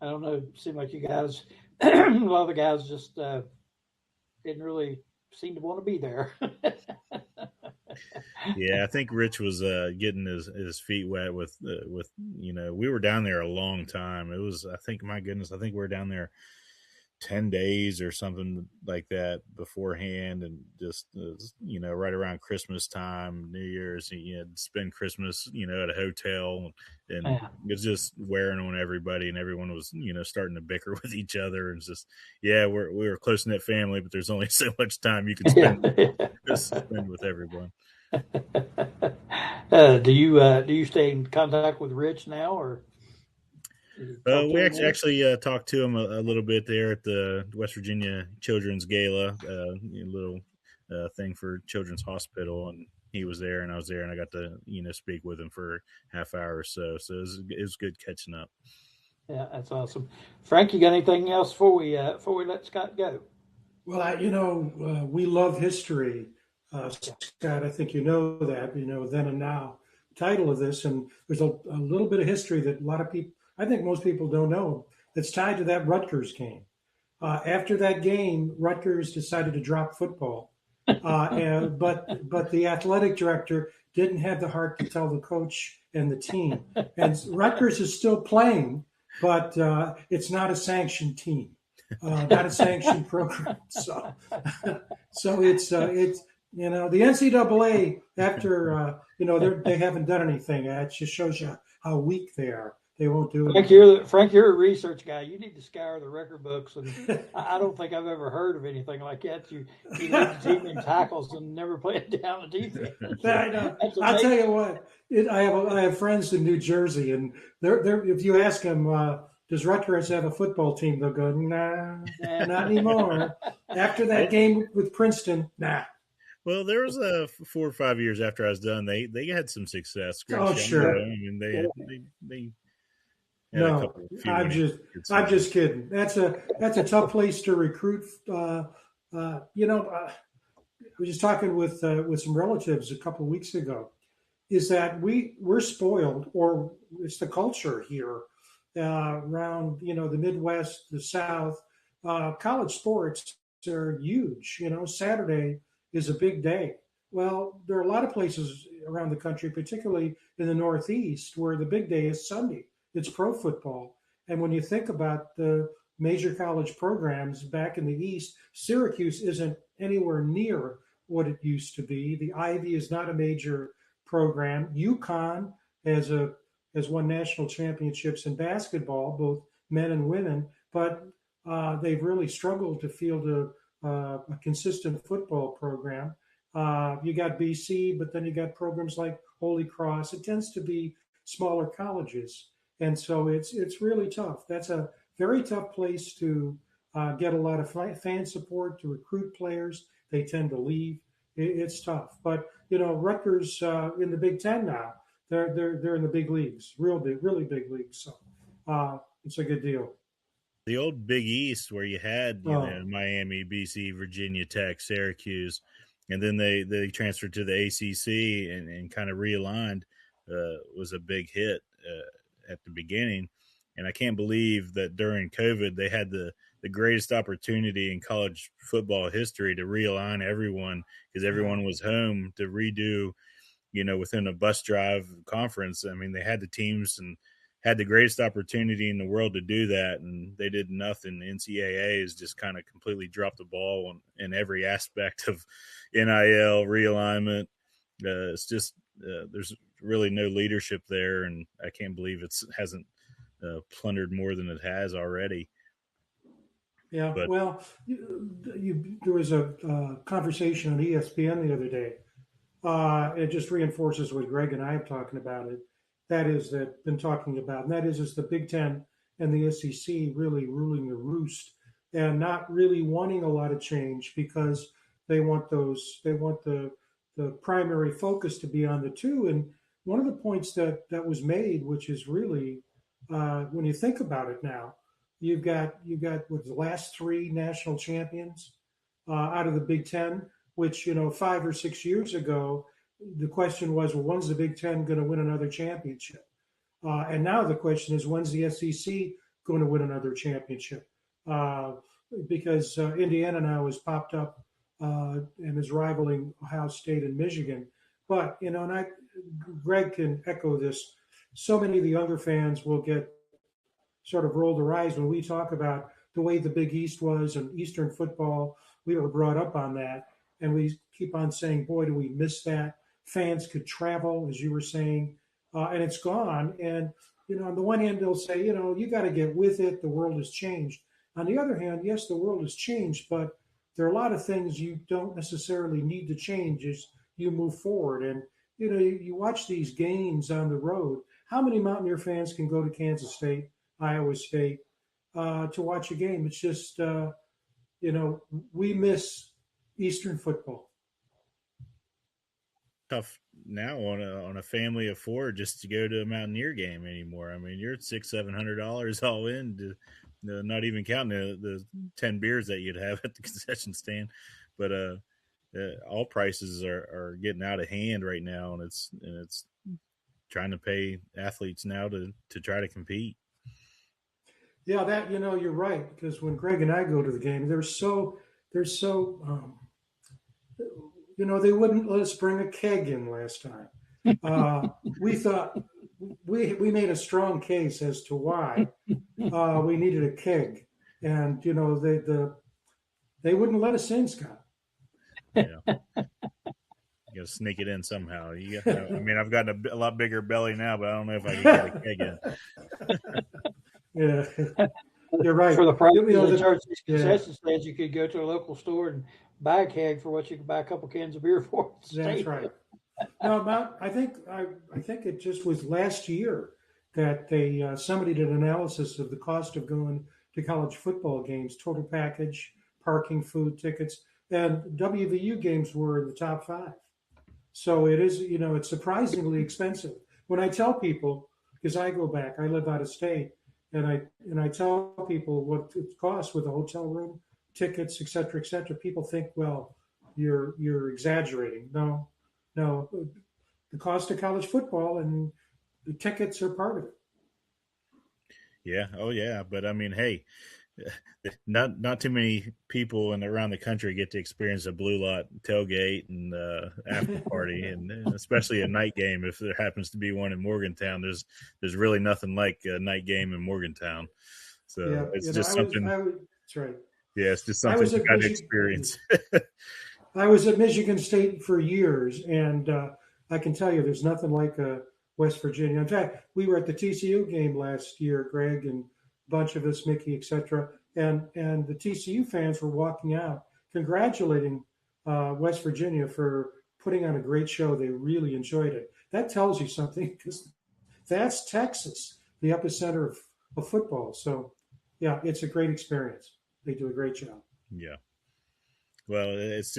don't know, it seemed like you guys, a lot of the guys just didn't really seem to want to be there. Yeah, I think Rich was getting his feet wet with we were down there a long time. It was, I think, my goodness, I think we were down there 10 days or something like that beforehand, and just right around Christmas time, New Year's, spend Christmas at a hotel, and it was just wearing on everybody, and everyone was starting to bicker with each other. And it's just we were close knit family, but there's only so much time you can spend with everyone. Do you stay in contact with Rich now, or? We actually talked to him a little bit there at the West Virginia Children's Gala, a little thing for Children's Hospital, and he was there and I was there, and I got to speak with him for half hour or so. So it was good catching up. Yeah, that's awesome. Frank, you got anything else before we let Scott go? Well, we love history, Scott. I think you know that. Then and now title of this, and there's a little bit of history that a lot of people, I think most people don't know, that's tied to that Rutgers game. After that game, Rutgers decided to drop football, but the athletic director didn't have the heart to tell the coach and the team. And Rutgers is still playing, but it's not a sanctioned team, not a sanctioned program. So it's the NCAA, after they haven't done anything. It just shows you how weak they are. They won't do it. Frank, you're a research guy. You need to scour the record books, and I don't think I've ever heard of anything like that. You lead the team in tackles and never play it down the defense. I know. I'll tell you what. I have friends in New Jersey, and they're if you ask them, does Rutgers have a football team? They'll go, nah, not anymore. After that game with Princeton, nah. Well, there was 4 or 5 years after I was done. They had some success. Sure. I mean, they no, I'm just kidding. That's a tough place to recruit. I was just talking with some relatives a couple of weeks ago. Is that we're spoiled, or it's the culture here around the Midwest, the South. College sports are huge. Saturday is a big day. Well, there are a lot of places around the country, particularly in the Northeast, where the big day is Sunday. It's pro football. And when you think about the major college programs back in the East, Syracuse isn't anywhere near what it used to be. The Ivy is not a major program. UConn has won national championships in basketball, both men and women, but they've really struggled to field a consistent football program. You got BC, but then you got programs like Holy Cross. It tends to be smaller colleges. And so it's really tough. That's a very tough place to get a lot of fan support, to recruit players. They tend to leave. It's tough. But Rutgers in the Big Ten now. They're in the big leagues, really big leagues. So it's a good deal. The old Big East, where you had Miami, BC, Virginia Tech, Syracuse, and then they transferred to the ACC and kind of realigned, was a big hit at the beginning. And I can't believe that during COVID they had the greatest opportunity in college football history to realign everyone, because everyone was home, to redo, within a bus drive conference. I mean, they had the teams and had the greatest opportunity in the world to do that, and they did nothing. The NCAA has just kind of completely dropped the ball in every aspect of NIL realignment. It's just there's really no leadership there, and I can't believe it hasn't plundered more than it has already. Yeah, well, there was a conversation on ESPN the other day. It just reinforces what Greg and I have talking about it. that is that been talking about, and that is the Big Ten and the SEC really ruling the roost and not really wanting a lot of change because they want the primary focus to be on the two. And one of the points that was made, which is really when you think about it now, you've got what, the last three national champions out of the Big Ten, which 5 or 6 years ago the question was, well, when's the Big Ten going to win another championship? And now the question is, when's the SEC going to win another championship? Because Indiana now has popped up and is rivaling Ohio State and Michigan. But, and Greg can echo this, so many of the younger fans will get sort of roll their eyes when we talk about the way the Big East was and Eastern football. We were brought up on that. And we keep on saying, boy, do we miss that. Fans could travel, as you were saying, and it's gone. And, on the one hand, they'll say, you got to get with it. The world has changed. On the other hand, yes, the world has changed, but there are a lot of things you don't necessarily need to change as you move forward. And, you watch these games on the road. How many Mountaineer fans can go to Kansas State, Iowa State to watch a game? It's just, we miss Eastern football. Tough now on a family of four just to go to a Mountaineer game anymore. I mean, you're $600-700 all in, to, not even counting the 10 beers that you'd have at the concession stand. But all prices are getting out of hand right now, and it's trying to pay athletes now to try to compete. Yeah, that you're right, because when Greg and I go to the game, they're so they wouldn't let us bring a keg in last time. We thought we made a strong case as to why we needed a keg, and they wouldn't let us in, Scott. Yeah, you got to sneak it in somehow. I've gotten a lot bigger belly now, but I don't know if I can get a keg in. Yeah, you're right. For the price of the church's concession stands, you could go to a local store and buy a keg for what you could buy a couple cans of beer for. That's right. No, I think it just was last year that somebody did an analysis of the cost of going to college football games, total package, parking, food, tickets, and WVU games were in the top 5. So it is, it's surprisingly expensive. When I tell people, because I go back, I live out of state, and I tell people what it costs with a hotel room, tickets, et cetera, people think, well, you're exaggerating. No, the cost of college football and the tickets are part of it. Yeah. Oh yeah. But I mean, hey, not too many people around the country get to experience a blue lot tailgate and after party, and especially a night game. If there happens to be one in Morgantown, there's really nothing like a night game in Morgantown. So it's just something. That's right. Yeah, it's just something you got to experience. I was at Michigan State for years, and I can tell you there's nothing like West Virginia. In fact, we were at the TCU game last year, Greg, and a bunch of us, Mickey, et cetera, and the TCU fans were walking out congratulating West Virginia for putting on a great show. They really enjoyed it. That tells you something, because that's Texas, the epicenter of football. So, yeah, it's a great experience. They do a great job. Yeah. Well, it's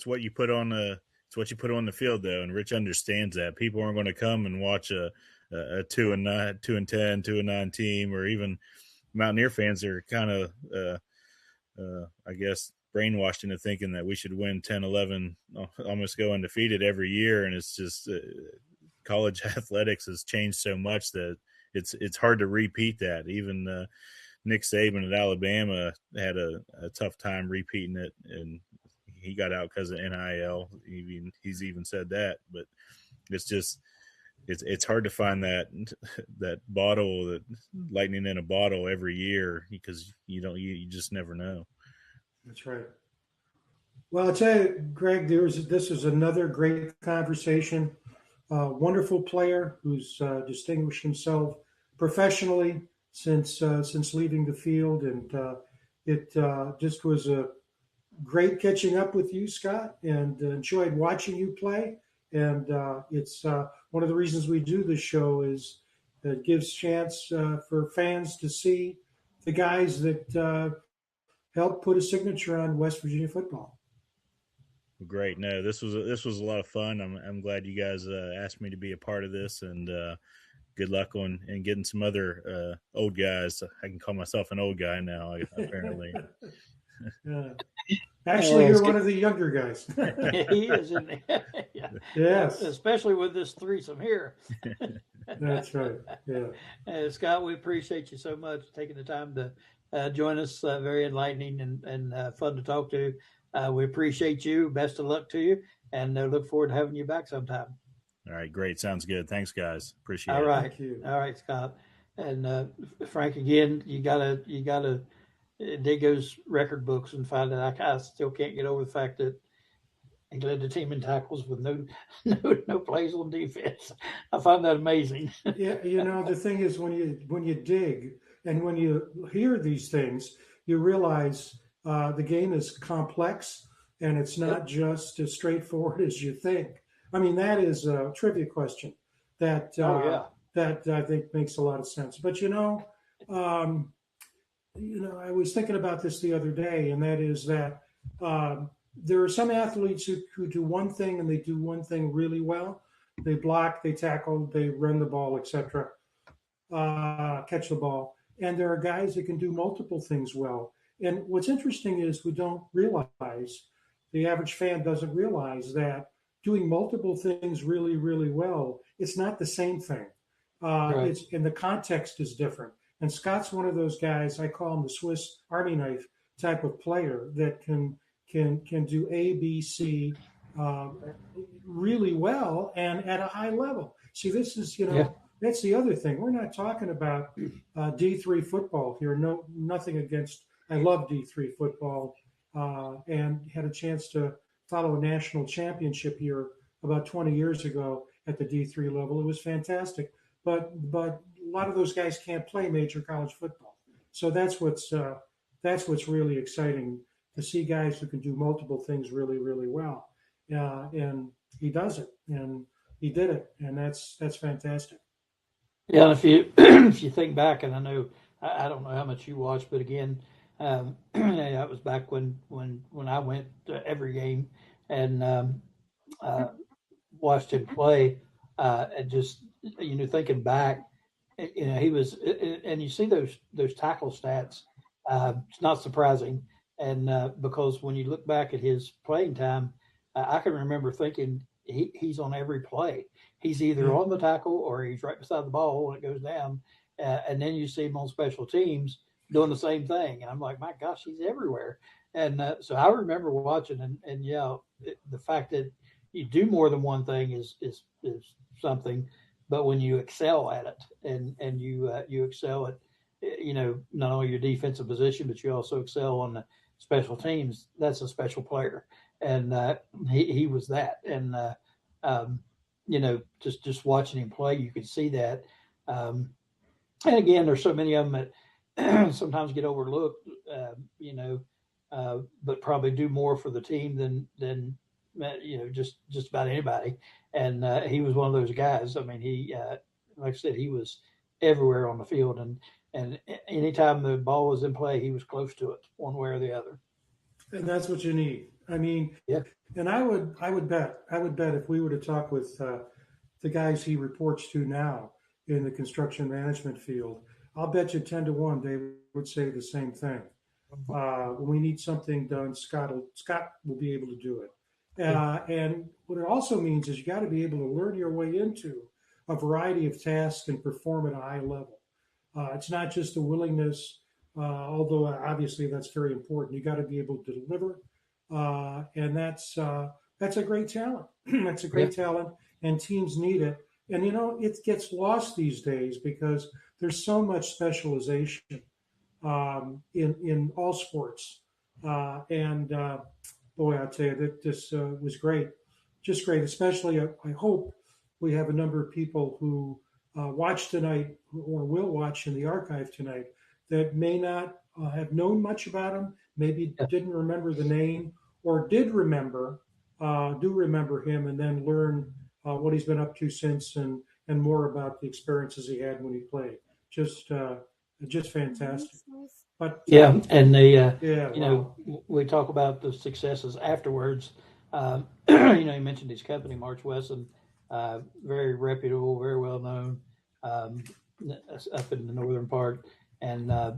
what you put on the field, though, and Rich understands that. People aren't going to come and watch a 2-10, 2-9 team, or even Mountaineer fans are kind of I guess brainwashed into thinking that we should win 10-11, almost go undefeated every year, and it's just college athletics has changed so much that it's hard to repeat that. Even Nick Saban at Alabama had a tough time repeating it, and he got out because of NIL. He's even said that, but it's just it's hard to find that bottle, that lightning in a bottle every year, because you just never know. That's right. Well, I'll tell you, Greg, this is another great conversation. Wonderful player who's distinguished himself professionally since leaving the field, and it just was a great catching up with you, Scott, and enjoyed watching you play. And it's one of the reasons we do this show is that it gives chance for fans to see the guys that helped put a signature on West Virginia football. Great. No, this was a lot of fun. I'm glad you guys asked me to be a part of this, and good luck on and getting some other old guys. I can call myself an old guy now, apparently. Actually, you're one of the younger guys. He is, isn't he? Yeah. Yes. Especially with this threesome here. That's right. Yeah. Scott, we appreciate you so much taking the time to join us. Very enlightening and fun to talk to. We appreciate you. Best of luck to you, and look forward to having you back sometime. All right, great. Sounds good. Thanks, guys. Appreciate it. All right. Thank you. All right, Scott. And Frank, again, you gotta dig those record books and find that I still can't get over the fact that he led the team in tackles with no plays on defense. I find that amazing. Yeah, the thing is when you dig and when you hear these things, you realize the game is complex and it's not just as straightforward as you think. I mean, that is a trivia question that that I think makes a lot of sense. But I was thinking about this the other day, and that is that there are some athletes who do one thing and they do one thing really well. They block, they tackle, they run the ball, etc., catch the ball. And there are guys that can do multiple things well. And what's interesting is we don't realize, the average fan doesn't realize that doing multiple things really, really well, it's not the same thing. Right. And the context is different. And Scott's one of those guys, I call him the Swiss Army knife type of player that can do A, B, C really well and at a high level. See, this is, that's the other thing. We're not talking about D3 football here. Nothing against, I love D3 football and had a chance to follow a national championship here about 20 years ago at the D3 level. It was fantastic. But a lot of those guys can't play major college football. So that's what's really exciting, to see guys who can do multiple things really, really well. And he does it, and he did it, and that's fantastic. Yeah, if you think back, and I know I don't know how much you watched, but again, that was back when I went to every game and watched him play, and just thinking back, he was, and you see those tackle stats. It's not surprising, and because when you look back at his playing time, I can remember thinking he's on every play. He's either on the tackle or he's right beside the ball when it goes down, and then you see him on special teams doing the same thing. And I'm like, my gosh, he's everywhere. And so I remember watching, and the fact that you do more than one thing is something. But when you excel at it, and you excel at, not only your defensive position, but you also excel on the special teams, that's a special player. And he was that. And, just watching him play, you could see that. And again, there's so many of them that sometimes get overlooked, but probably do more for the team than just about anybody. And he was one of those guys. I mean, he, like I said, he was everywhere on the field, and anytime the ball was in play, he was close to it one way or the other. And that's what you need. I mean, yeah. And I would bet if we were to talk with the guys he reports to now in the construction management field, I'll bet you 10-1 they would say the same thing. When we need something done, Scott will be able to do it. And what it also means is you got to be able to learn your way into a variety of tasks and perform at a high level. It's not just a willingness, although obviously that's very important. You got to be able to deliver, and that's a great talent. That's a great talent, and teams need it. And it gets lost these days because there's so much specialization in all sports. Boy, I'll tell you that this was great, just great. Especially, I hope we have a number of people who watch tonight or will watch in the archive tonight that may not have known much about him, maybe didn't remember the name, or do remember him, and then learn what he's been up to since, and more about the experiences he had when he played. Just fantastic. But yeah, and we talk about the successes afterwards. You mentioned his company, March Wesson, very reputable, very well known, up in the northern part, and that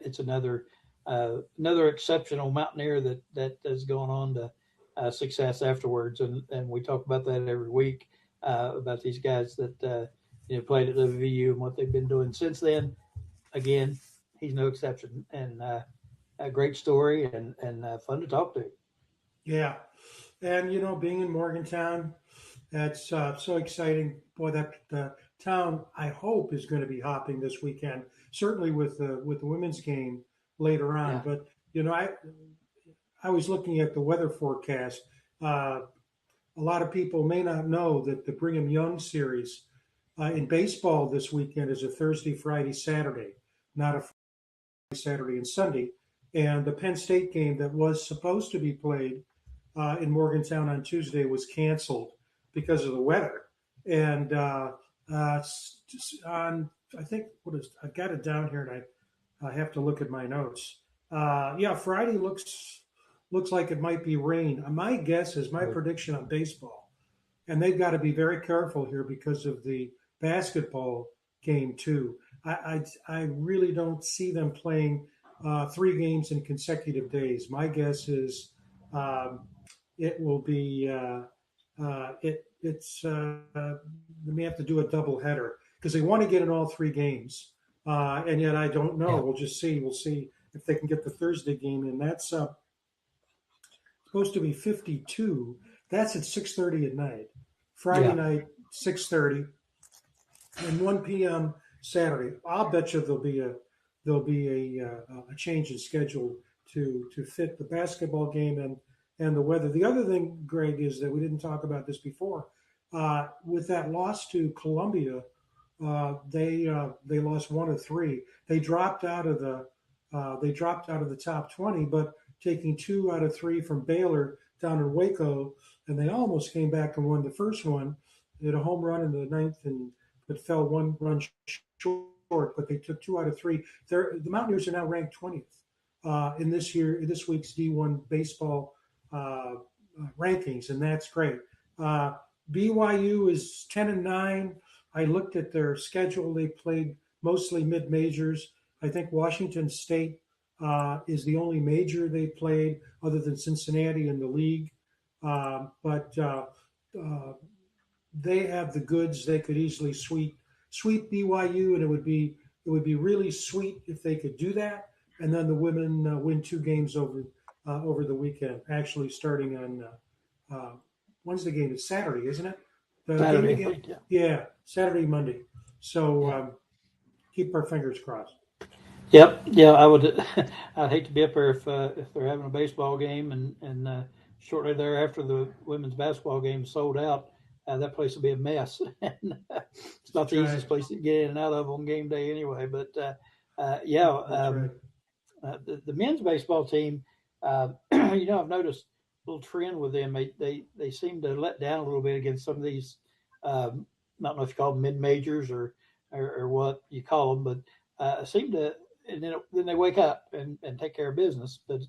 it's another exceptional mountaineer that has gone on to success afterwards, and we talk about that every week about these guys that played at WVU and what they've been doing since then. Again, he's no exception, and a great story and fun to talk to. Yeah, and being in Morgantown, that's so exciting. Boy, that town, I hope, is going to be hopping this weekend. Certainly with the women's game later on. Yeah. But I was looking at the weather forecast. A lot of people may not know that the Brigham Young series in baseball this weekend is a Thursday, Friday, Saturday, not a Friday, Saturday, and Sunday. And the Penn State game that was supposed to be played in Morgantown on Tuesday was canceled because of the weather. And I think I've got it down here, and I have to look at my notes. Friday looks like it might be rain. My guess is my prediction on baseball, and they've got to be very careful here because of the basketball game too. I really don't see them playing 3 games in consecutive days. My guess is it will be they may have to do a double header because they want to get in all 3 games, and yet I don't know. Yeah. We'll just see. We'll see if they can get the Thursday game in. That's supposed to be 52. That's at 6:30 at night. Friday night, 6:30, and 1 p.m. Saturday. I'll bet you there'll be a change in schedule to fit the basketball game and the weather. The other thing, Greg, is that we didn't talk about this before. With that loss to Columbia, they lost 1 of 3. They dropped out of the top 20, but taking 2 out of 3 from Baylor down in Waco, and they almost came back and won the first one. They had a home run in the 9th, but fell 1 run short. But they took 2 out of 3. The Mountaineers are now ranked 20th in this week's D1 baseball rankings, and that's great. BYU is 10-9. I looked at their schedule. They played mostly mid-majors. I think Washington State is the only major they played other than Cincinnati in the league. But they have the goods. They could easily sweep BYU, and it would be really sweet if they could do that. And then the women win 2 games over the weekend. Actually, starting on when's the game? It's Saturday, isn't it? Saturday. Yeah, Saturday, Monday. So keep our fingers crossed. Yep. Yeah, I would. I'd hate to be up there if they're having a baseball game and shortly thereafter the women's basketball game sold out. That place will be a mess. It's not the easiest place to get in and out of on game day anyway. But the men's baseball team, I've noticed a little trend with them. They seem to let down a little bit against some of these. I don't know if you call them mid majors or what you call them, but seem to. And then they wake up and take care of business. But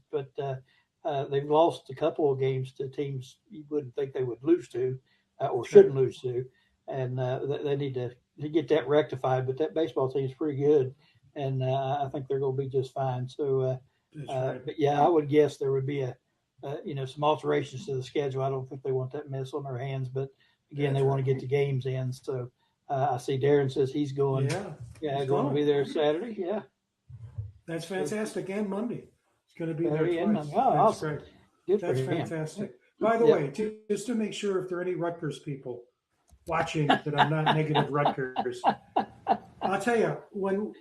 they've lost a couple of games to teams you wouldn't think they would lose to. Or shouldn't lose to, and they need to get that rectified. But that baseball team is pretty good, and I think they're going to be just fine. So, but yeah, I would guess there would be some alterations to the schedule. I don't think they want that mess on their hands, but again, they want to get the games in. So I see Darren says he's going. He's going to be there Saturday. Yeah, that's fantastic. And Monday, it's going to be there twice. Oh, awesome. Great. That's fantastic. By the way, just to make sure if there are any Rutgers people watching that I'm not negative Rutgers, I'll tell you, when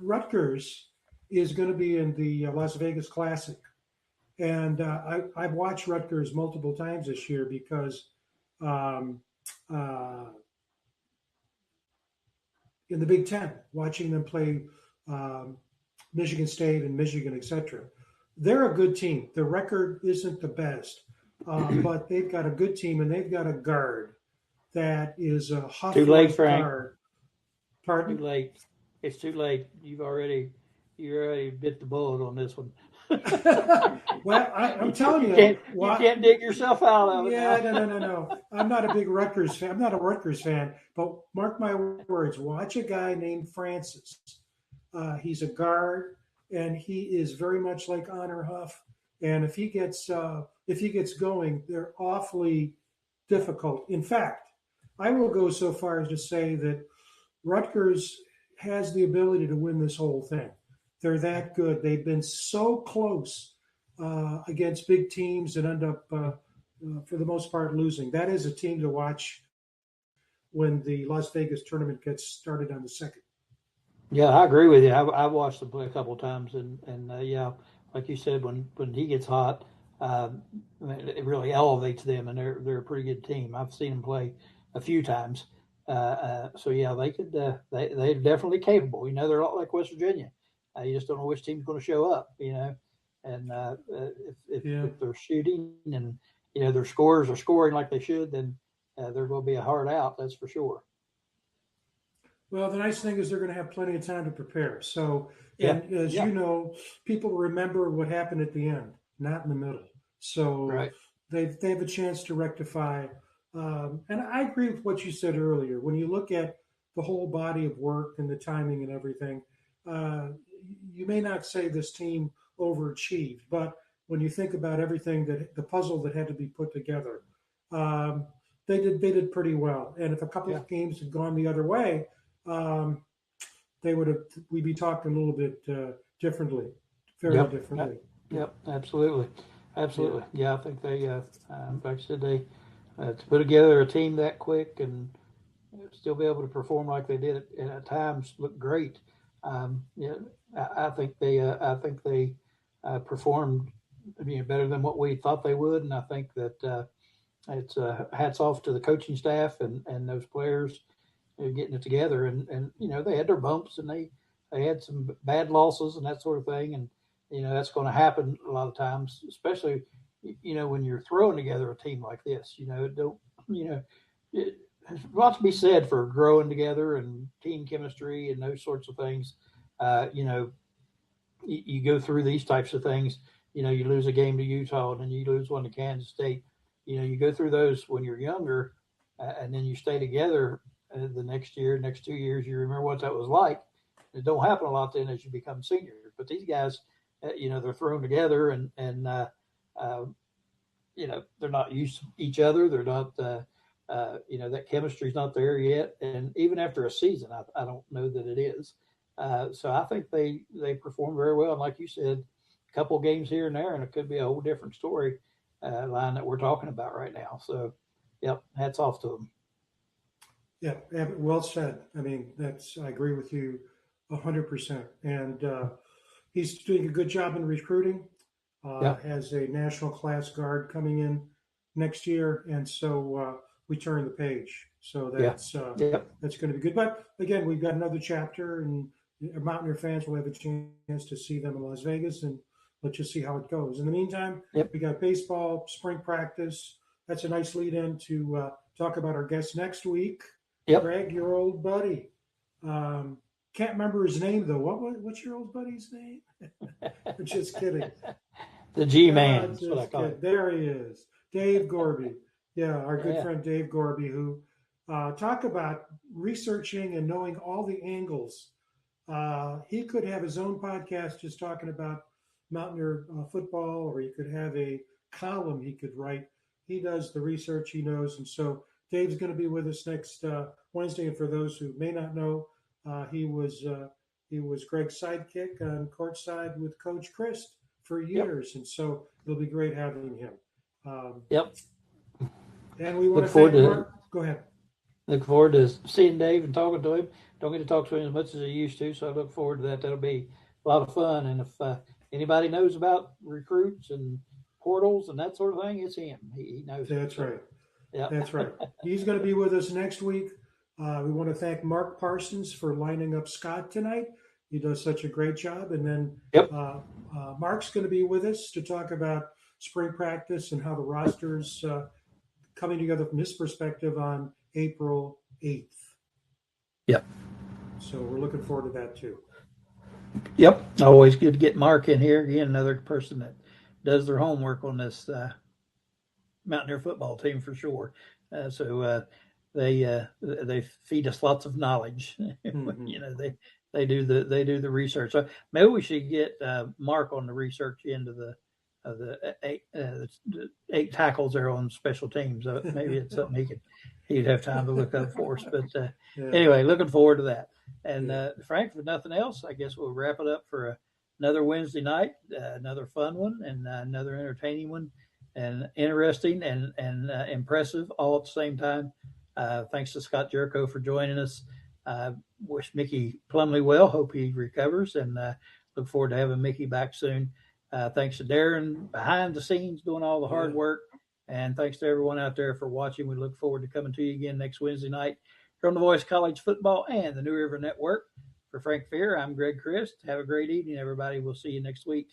Rutgers is going to be in the Las Vegas Classic, and I've watched Rutgers multiple times this year because in the Big Ten, watching them play Michigan State and Michigan, etc. They're a good team. Their record isn't the best, but they've got a good team, and they've got a guard that is a Too late, Huff-like Frank. guard. Too Pardon? late. It's too late. You already bit the bullet on this one. Well, I'm telling you, you can't dig yourself out of it. yeah, Now. no. I'm not a big Rutgers fan. I'm not a Rutgers fan, but mark my words. Watch a guy named Francis. He's a guard, and he is very much like Honor Huff. And if he gets going, they're awfully difficult. In fact, I will go so far as to say that Rutgers has the ability to win this whole thing. They're that good. They've been so close against big teams and end up, for the most part, losing. That is a team to watch when the Las Vegas tournament gets started on the 2nd. Yeah, I agree with you. I watched them play a couple of times, and yeah, like you said, when he gets hot, it really elevates them, and they're a pretty good team. I've seen them play a few times. So yeah, they could. They're definitely capable. They're a lot like West Virginia. You just don't know which team's going to show up. And if they're shooting and their scorers are scoring like they should, then they're going to be a hard out. That's for sure. Well, the nice thing is they're going to have plenty of time to prepare. So, and as you know, people remember what happened at the end, not in the middle. So right. they have a chance to rectify. And I agree with what you said earlier. When you look at the whole body of work and the timing and everything, you may not say this team overachieved, but when you think about everything the puzzle that had to be put together, they did pretty well. And if a couple of games had gone the other way, we'd be talking a little bit differently, very differently. Yep, absolutely. Yeah, I think they, like I said, they to put together a team that quick and still be able to perform like they did at times look great. I think they performed better than what we thought they would, and I think that it's hats off to the coaching staff and those players getting it together. And they had their bumps and they had some bad losses and that sort of thing, and that's going to happen a lot of times, especially when you're throwing together a team like this. There's a lot to be said for growing together and team chemistry and those sorts of things. You go through these types of things. You lose a game to Utah and then you lose one to Kansas State. You go through those when you're younger, and then you stay together the next 2 years. You remember what that was like. It don't happen a lot then as you become seniors. But these guys, they're thrown together and they're not used to each other. They're not, that chemistry's not there yet. And even after a season, I don't know that it is. So I think they perform very well. And like you said, a couple of games here and there, and it could be a whole different story line that we're talking about right now. So, hats off to them. Yeah, well said. I mean, I agree with you 100%. And he's doing a good job in recruiting. Has a national class guard coming in next year, and so we turn the page. So that's going to be good. But again, we've got another chapter, and Mountaineer fans will have a chance to see them in Las Vegas, and let's just see how it goes. In the meantime, we got baseball, spring practice. That's a nice lead in to talk about our guest next week. Greg, your old buddy. Can't remember his name though. What's your old buddy's name? I'm just kidding. The G-Man. That's what I call it. There he is. Dave Gorby. Yeah, our good friend Dave Gorby, who talk about researching and knowing all the angles. He could have his own podcast just talking about Mountaineer football, or he could have a column he could write. He does the research, he knows. And so Dave's going to be with us next Wednesday. And for those who may not know, he was Greg's sidekick on courtside with Coach Christ for years. And so it'll be great having him. And we want to thank Mark. Go ahead. Look forward to seeing Dave and talking to him. Don't get to talk to him as much as I used to, so I look forward to that. That'll be a lot of fun. And if anybody knows about recruits and portals and that sort of thing, it's him. He knows. That's right. Yeah, that's right. He's going to be with us next week. We want to thank Mark Parsons for lining up Scott tonight. He does such a great job. And then Mark's going to be with us to talk about spring practice and how the roster's coming together from this perspective on April 8th. Yep. So we're looking forward to that too. Yep. Always good to get Mark in here. Again, another person that does their homework on this Mountaineer football team for sure. So they feed us lots of knowledge. Mm-hmm. You know, they do the research. So maybe we should get Mark on the research into the eight tackles there on special teams. Maybe it's something he'd have time to look up for us. But anyway, looking forward to that. And Frank, if nothing else, I guess we'll wrap it up for another Wednesday night, another fun one, and another entertaining one, and interesting and impressive all at the same time. Thanks to Scott Gyyorko for joining us. Wish Mickey Plumley well. Hope he recovers, and look forward to having Mickey back soon. Thanks to Darren behind the scenes doing all the hard work, and thanks to everyone out there for watching. We look forward to coming to you again next Wednesday night from the Voice of College Football and the New River Network. For Frank Fear, I'm Greg Christ. Have a great evening, everybody. We'll see you next week.